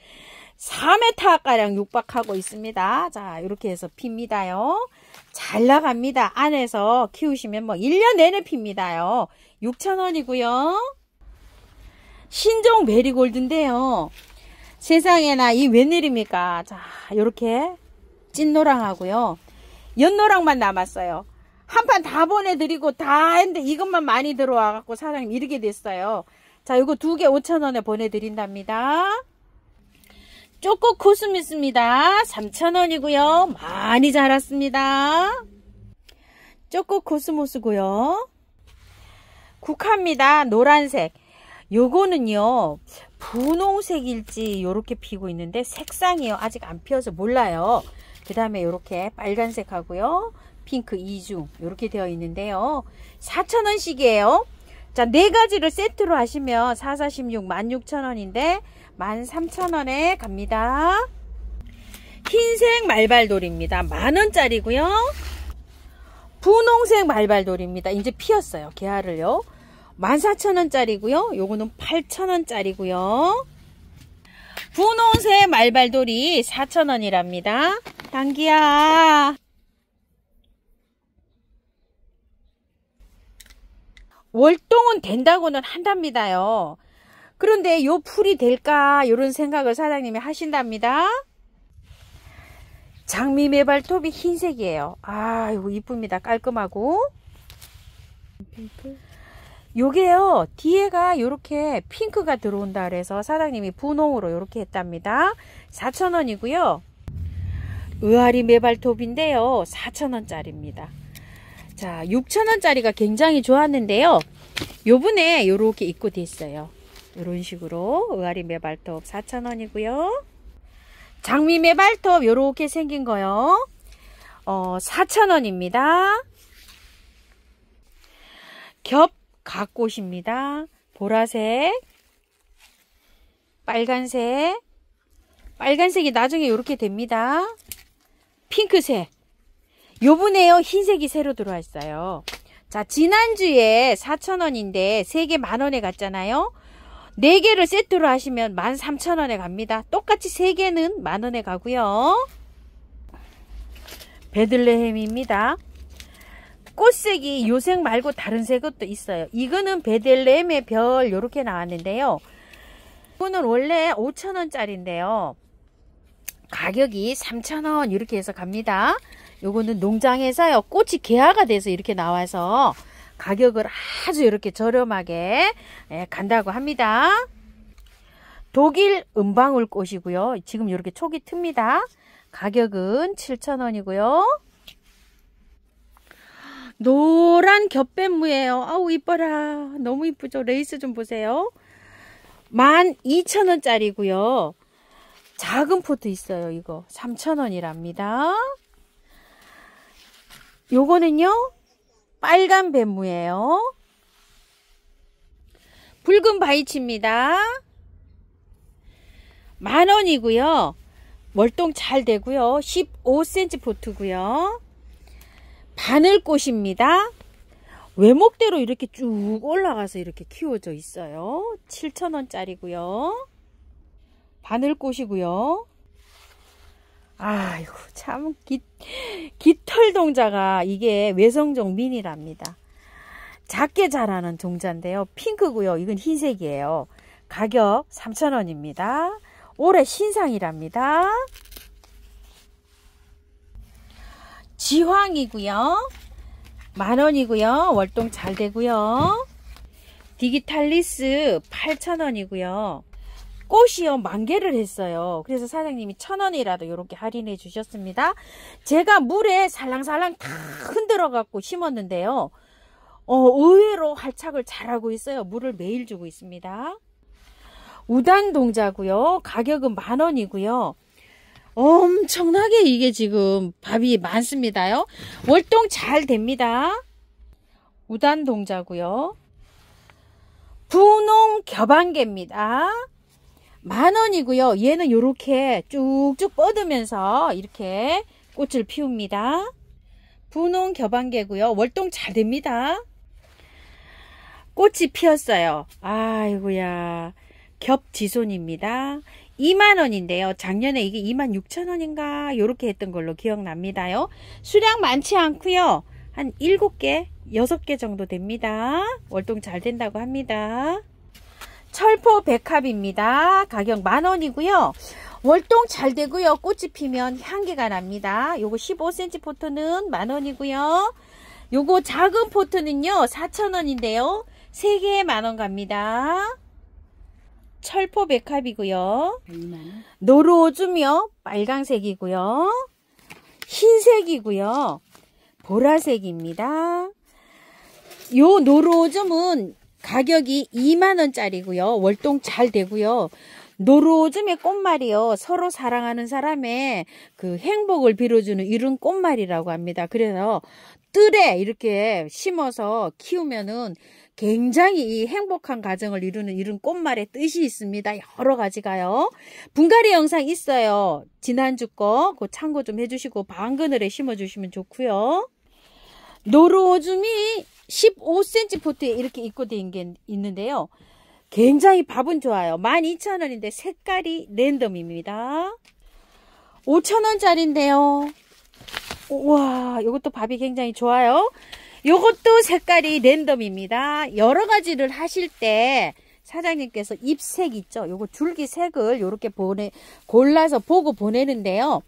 A: 4m가량 육박하고 있습니다. 자, 요렇게 해서 핍니다요. 잘 나갑니다. 안에서 키우시면 뭐 1년 내내 핍니다요. 6,000원이고요. 신종 메리골드인데요. 세상에나 이 웬일입니까? 자, 요렇게 찐노랑하고요. 연노랑만 남았어요. 한 판 다 보내드리고 다 했는데 이것만 많이 들어와갖고 사장님 이렇게 됐어요. 자, 요거 2개 5,000원에 보내드린답니다. 쪼꼬 코스모스입니다. 3,000원이고요. 많이 자랐습니다. 쪼꼬 코스모스고요. 국화입니다. 노란색. 요거는요, 분홍색일지 요렇게 피고 있는데 색상이요. 아직 안 피어서 몰라요. 그 다음에 요렇게 빨간색 하고요. 핑크 2중 요렇게 되어 있는데요. 4,000원씩이에요. 자, 4가지를 세트로 하시면 4, 4, 16, 16,000원인데 13,000원에 갑니다. 흰색 말발돌입니다. 10,000원짜리고요. 분홍색 말발돌입니다. 이제 피었어요. 개화를요. 14,000원짜리고요. 요거는 8,000원짜리고요. 분홍색 말발돌이 4,000원이랍니다. 당기야. 월동은 된다고는 한답니다요. 그런데 요 풀이 될까 이런 생각을 사장님이 하신답니다. 장미 매발톱이 흰색이에요. 아이고 이쁩니다. 깔끔하고. 요게요 뒤에가 요렇게 핑크가 들어온다 그래서 사장님이 분홍으로 요렇게 했답니다. 4,000원이고요. 의아리 매발톱인데요 4,000원짜리입니다. 자, 6,000원짜리가 굉장히 좋았는데요. 요번에 요렇게 입고 됐어요. 이런 식으로 의아리 매발톱 4,000원이고요. 장미매 발톱 요렇게 생긴 거요. 4,000원입니다. 겹 갓꽃입니다. 보라색, 빨간색, 빨간색이 나중에 이렇게 됩니다. 핑크색, 요번에요 흰색이 새로 들어와 있어요. 자, 지난주에 4,000원인데 3개 만원에 갔잖아요. 4개를 세트로 하시면 13,000원에 갑니다. 똑같이 3개는 만원에 가고요. 베들레헴입니다. 꽃색이 요색 말고 다른 색도 있어요. 이거는 베들레헴의 별 요렇게 나왔는데요. 이거는 원래 5,000원짜리인데요. 가격이 3,000원 이렇게 해서 갑니다. 요거는 농장에서요 꽃이 개화가 돼서 이렇게 나와서 가격을 아주 이렇게 저렴하게 간다고 합니다. 독일 은방울 꽃이고요. 지금 이렇게 촉이 틉니다. 가격은 7,000원이고요. 노란 겹뱀무예요. 아우 이뻐라. 너무 이쁘죠. 레이스 좀 보세요. 12,000원짜리고요. 작은 포트 있어요. 이거 3,000원이랍니다. 요거는요 빨간 뱀무예요. 붉은 바이치입니다. 10,000원이고요. 월동 잘 되고요. 15cm 포트고요. 바늘꽃입니다. 외목대로 이렇게 쭉 올라가서 이렇게 키워져 있어요. 7,000원짜리고요. 바늘꽃이고요. 아이고 참 깃털 동자가 이게 외성종 미니랍니다. 작게 자라는 동자인데요. 핑크고요. 이건 흰색이에요. 가격 3,000원입니다. 올해 신상이랍니다. 지황이고요. 10,000원이고요. 월동 잘 되고요. 디기탈리스 8,000원이고요. 꽃이요 10,000개를 했어요. 그래서 사장님이 1,000원이라도 이렇게 할인해 주셨습니다. 제가 물에 살랑살랑 다 흔들어 갖고 심었는데요. 의외로 활착을 잘하고 있어요. 물을 매일 주고 있습니다. 우단동자고요. 가격은 10,000원이고요. 엄청나게 이게 지금 밥이 많습니다요. 월동 잘 됩니다. 우단동자고요. 분홍 겹안개입니다. 10,000원이고요. 얘는 이렇게 쭉쭉 뻗으면서 이렇게 꽃을 피웁니다. 분홍 겹안개고요. 월동 잘 됩니다. 꽃이 피었어요. 아이고야. 겹지손입니다. 20,000원인데요. 작년에 이게 26,000원인가 요렇게 했던 걸로 기억납니다요. 수량 많지 않고요. 한 7개, 6개 정도 됩니다. 월동 잘 된다고 합니다. 철포 백합입니다. 가격 10,000원이고요. 월동 잘 되고요. 꽃이 피면 향기가 납니다. 요거 15cm 포트는 10,000원이고요. 요거 작은 포트는요 4,000원인데요. 3개에 10,000원 갑니다. 철포 백합이고요. 노루오줌이요. 빨강색이고요. 흰색이고요. 보라색입니다. 요 노루오줌은 가격이 20,000원짜리고요. 월동 잘 되고요. 노루오줌의 꽃말이요. 서로 사랑하는 사람의 그 행복을 빌어주는 이런 꽃말이라고 합니다. 그래서 뜰에 이렇게 심어서 키우면은 굉장히 이 행복한 가정을 이루는 이런 꽃말의 뜻이 있습니다. 여러 가지가요. 분갈이 영상 있어요. 지난주 거 그거 참고 좀 해주시고 방그늘에 심어주시면 좋고요. 노루오줌이 15cm 포트에 이렇게 입고된 게 있는데요. 굉장히 밥은 좋아요. 12,000원인데 색깔이 랜덤입니다. 5,000원짜리인데요. 우와, 이것도 밥이 굉장히 좋아요. 요것도 색깔이 랜덤입니다. 여러 가지를 하실 때 사장님께서 잎색 있죠. 요거 줄기색을 요렇게 골라서 보고 보내는데요.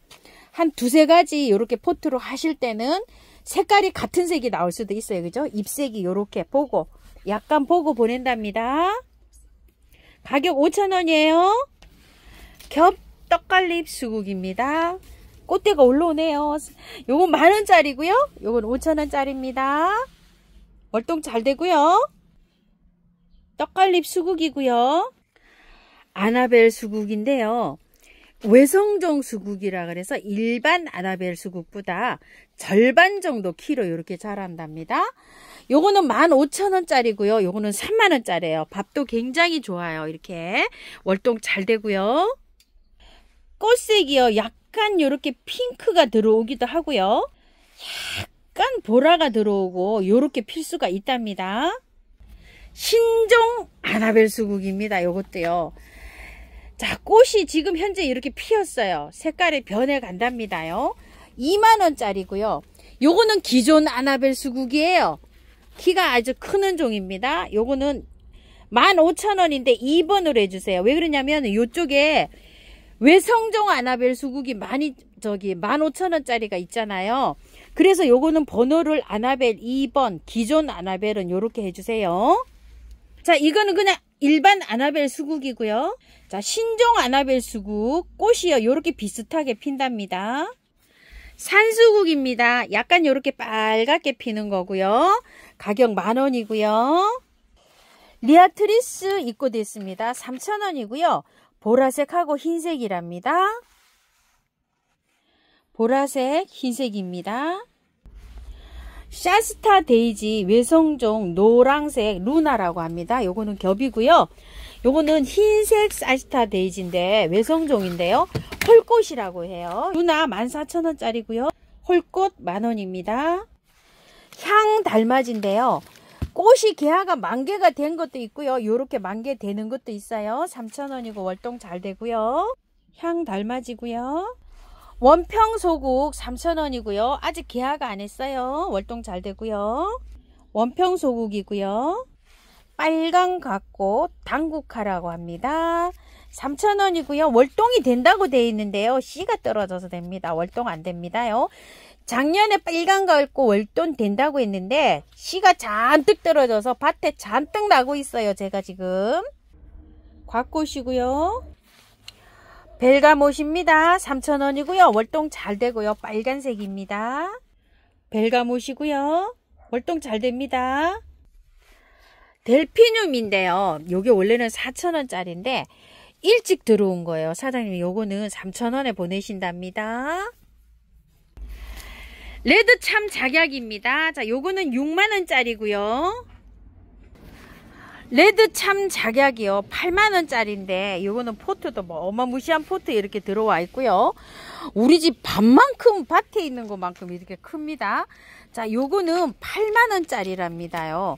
A: 한 2-3가지 요렇게 포트로 하실 때는 색깔이 같은 색이 나올 수도 있어요. 그죠? 잎색이 요렇게 보고 약간 보고 보낸답니다. 가격 5,000원이에요. 겹 떡갈립 수국입니다. 꽃대가 올라오네요. 요건 10,000원짜리고요. 요건 5,000원짜리입니다. 월동 잘 되고요. 떡갈립 수국이고요. 아나벨 수국인데요. 외성종 수국이라 그래서 일반 아나벨 수국보다 절반 정도 키로 이렇게 자란답니다. 요거는 15,000원짜리고요. 요거는 30,000원짜리예요. 밥도 굉장히 좋아요. 이렇게 월동 잘 되고요. 꽃색이요. 약간 이렇게 핑크가 들어오기도 하고요. 약간 보라가 들어오고 이렇게 필 수가 있답니다. 신종 아나벨 수국입니다. 요것도요. 자, 꽃이 지금 현재 이렇게 피었어요. 색깔이 변해 간답니다요. 20,000원짜리고요. 요거는 기존 아나벨 수국이에요. 키가 아주 크는 종입니다. 요거는 15,000원인데 2번으로 해주세요. 왜 그러냐면 요쪽에 외성종 아나벨 수국이 15,000원짜리가 있잖아요. 그래서 요거는 번호를 아나벨 2번, 기존 아나벨은 요렇게 해주세요. 자, 이거는 그냥 일반 아나벨 수국이고요. 자, 신종 아나벨 수국 꽃이요. 요렇게 비슷하게 핀답니다. 산수국입니다. 약간 요렇게 빨갛게 피는 거고요. 가격 10,000원이고요. 리아트리스 입고되어 있습니다. 3,000원이고요. 보라색하고 흰색이랍니다. 보라색, 흰색입니다. 샤스타 데이지 외성종 노랑색 루나라고 합니다. 요거는 겹이고요. 요거는 흰색 샤스타 데이지인데 외성종인데요. 홀꽃이라고 해요. 루나 14,000원짜리고요. 홀꽃 10,000원입니다. 향 달맞이인데요. 꽃이 개화가 만개가 된 것도 있고요. 요렇게 만개 되는 것도 있어요. 3,000원이고 월동 잘 되고요. 향 달맞이고요. 원평소국 3,000원이고요. 아직 개화가 안 했어요. 월동 잘 되고요. 원평소국이고요. 빨강 각꽃 당국화라고 합니다. 3,000원이고요. 월동이 된다고 되어 있는데요. 씨가 떨어져서 됩니다. 월동 안 됩니다요. 작년에 빨간 가을꽃 월동 된다고 했는데 씨가 잔뜩 떨어져서 밭에 잔뜩 나고 있어요. 제가 지금 곽꽃이고요. 벨가못입니다. 3,000원이고요. 월동 잘 되고요. 빨간색입니다. 벨가못이고요. 월동 잘 됩니다. 델피늄인데요. 요게 원래는 4,000원짜리인데 일찍 들어온 거예요. 사장님 요거는 3,000원에 보내신답니다. 레드 참 작약입니다. 자, 요거는 6만원짜리고요. 레드 참 작약이요. 8만원짜리인데 요거는 포트도 뭐 어마무시한 포트 이렇게 들어와 있고요. 우리 집 밭만큼 밭에 있는 것만큼 이렇게 큽니다. 자, 요거는 8만원짜리랍니다요.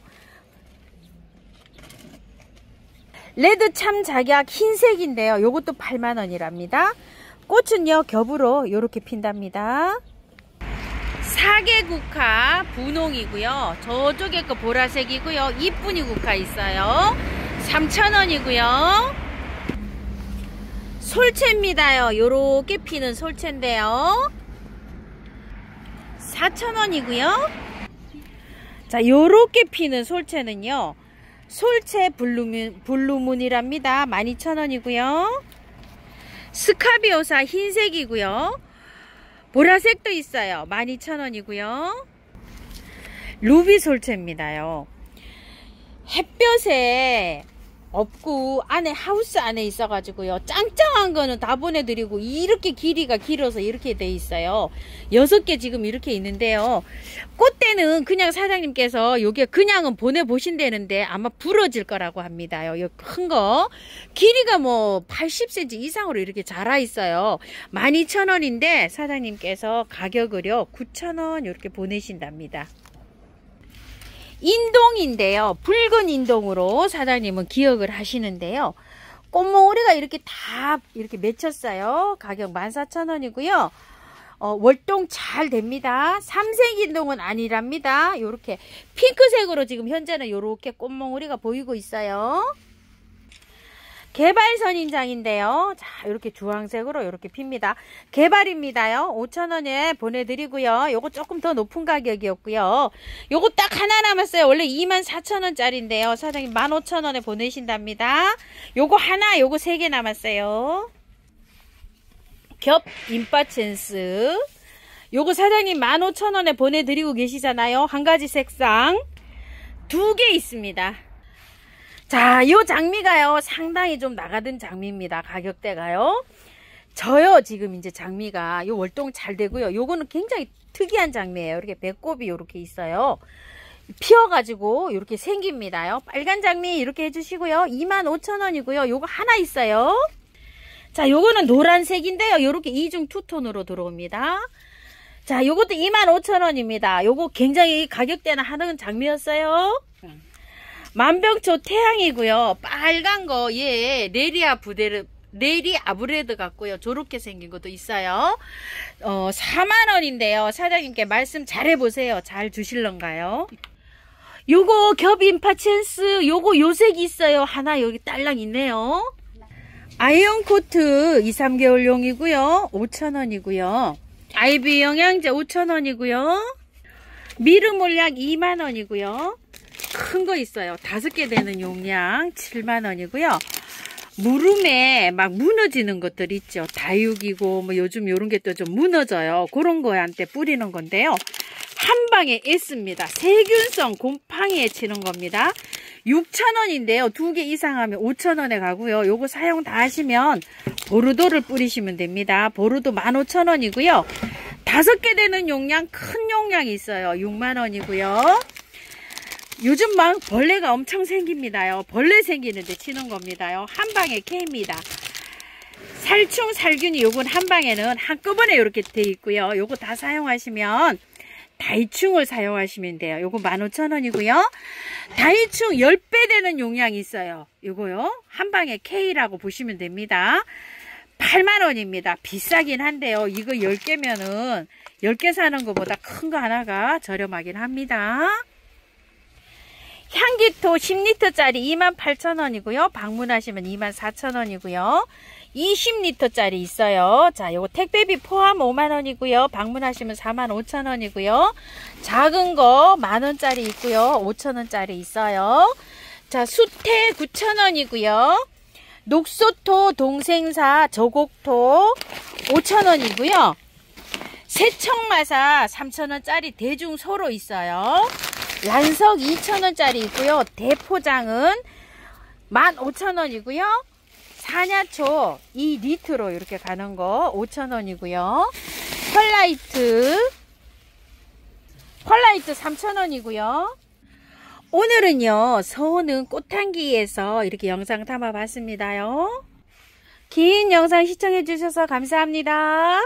A: 레드 참 작약 흰색인데요. 요것도 8만원이랍니다. 꽃은요 겹으로 요렇게 핀답니다. 사계국화 분홍이고요. 저쪽에 거 보라색이고요. 이쁜이 국화 있어요. 3,000원이고요. 솔채입니다요. 요렇게 피는 솔채인데요. 4,000원이고요. 자, 요렇게 피는 솔채는요. 솔채 블루문이랍니다. 12,000원이고요. 스카비오사 흰색이고요. 보라색도 있어요. 12,000원이고요. 루비 솔채입니다요. 햇볕에 없고 안에 하우스 안에 있어가지고요. 짱짱한 거는 다 보내드리고 이렇게 길이가 길어서 이렇게 돼 있어요. 6개 지금 이렇게 있는데요. 꽃대는 그냥 사장님께서 요게 그냥은 보내보신다는데 아마 부러질 거라고 합니다요. 요 큰 거 길이가 뭐 80cm 이상으로 이렇게 자라 있어요. 12,000원인데 사장님께서 가격을요 9,000원 이렇게 보내신답니다. 인동인데요. 붉은 인동으로 사장님은 기억을 하시는데요. 꽃몽우리가 이렇게 다 이렇게 맺혔어요. 가격 14,000원이고요. 월동 잘 됩니다. 삼색 인동은 아니랍니다. 요렇게 핑크색으로 지금 현재는 요렇게 꽃몽우리가 보이고 있어요. 개발선인장인데요. 자, 이렇게 주황색으로 이렇게 핍니다. 개발입니다요. 5,000원에 보내드리고요. 요거 조금 더 높은 가격이었고요. 요거 딱 하나 남았어요. 원래 24,000원짜리인데요. 사장님 15,000원에 보내신답니다. 요거 하나, 요거 3개 남았어요. 겹 임파첸스. 요거 사장님 15,000원에 보내드리고 계시잖아요. 한 가지 색상 2개 있습니다. 자, 요 장미가요 상당히 좀 나가던 장미입니다. 가격대가요 저요 지금 이제 장미가 요 월동 잘 되고요. 요거는 굉장히 특이한 장미예요. 이렇게 배꼽이 이렇게 있어요. 피어가지고 이렇게 생깁니다요. 빨간 장미 이렇게 해주시고요. 25,000원이고요. 요거 하나 있어요. 자, 요거는 노란색인데요. 요렇게 이중 투톤으로 들어옵니다. 자, 요것도 25,000원입니다. 요거 굉장히 가격대나 하는 장미였어요. 만병초 태양이고요. 빨간 거, 예, 레리 아브레드 같고요. 저렇게 생긴 것도 있어요. 4만원인데요. 사장님께 말씀 잘 해보세요. 잘 주실런가요? 요거 겹 임파첸스, 요거 요색이 있어요. 하나 여기 딸랑 있네요. 아이언 코트 2, 3개월용이고요. 5,000원이고요. 아이비 영양제 5,000원이고요. 미르몰약 2만원이고요. 큰 거 있어요. 5개 되는 용량 7만원이고요. 무름에 막 무너지는 것들 있죠. 다육이고 뭐 요즘 요런 게 또 좀 무너져요. 그런 거한테 뿌리는 건데요. 한 방에 있습니다. 세균성 곰팡이에 치는 겁니다. 6,000원인데요. 2개 이상 하면 5,000원에 가고요. 요거 사용 다 하시면 보르도를 뿌리시면 됩니다. 보르도 15,000원이고요. 5개 되는 용량, 큰 용량이 있어요. 6만원이고요. 요즘 막 벌레가 엄청 생깁니다요. 벌레 생기는데 치는 겁니다요. 한 방에 K입니다. 살충, 살균이 요건 한 방에는 한꺼번에 이렇게 돼 있고요. 요거 다 사용하시면 다이충을 사용하시면 돼요. 요거 15,000원이고요. 다이충 10배 되는 용량이 있어요. 요거요. 한 방에 K라고 보시면 됩니다. 8만원입니다. 비싸긴 한데요. 이거 10개면은 10개 사는 것보다 큰 거 하나가 저렴하긴 합니다. 향기토 10리터짜리 28,000원이고요. 방문하시면 24,000원이고요. 20리터짜리 있어요. 자, 요거 택배비 포함 5만원이고요. 방문하시면 45,000원이고요. 작은 거 만원짜리 있고요. 5,000원짜리 있어요. 자, 수태 9,000원이고요. 녹소토 동생사 저곡토 5,000원이고요. 세척마사 3,000원짜리 대중 소로 있어요. 란석 2,000원짜리 있고요. 대포장은 15,000원이고요. 사냐초 2리터로 이렇게 가는 거 5,000원이고요. 펄라이트 3,000원이고요. 오늘은요, 서호는 꽃향기에서 이렇게 영상 담아 봤습니다요. 긴 영상 시청해 주셔서 감사합니다.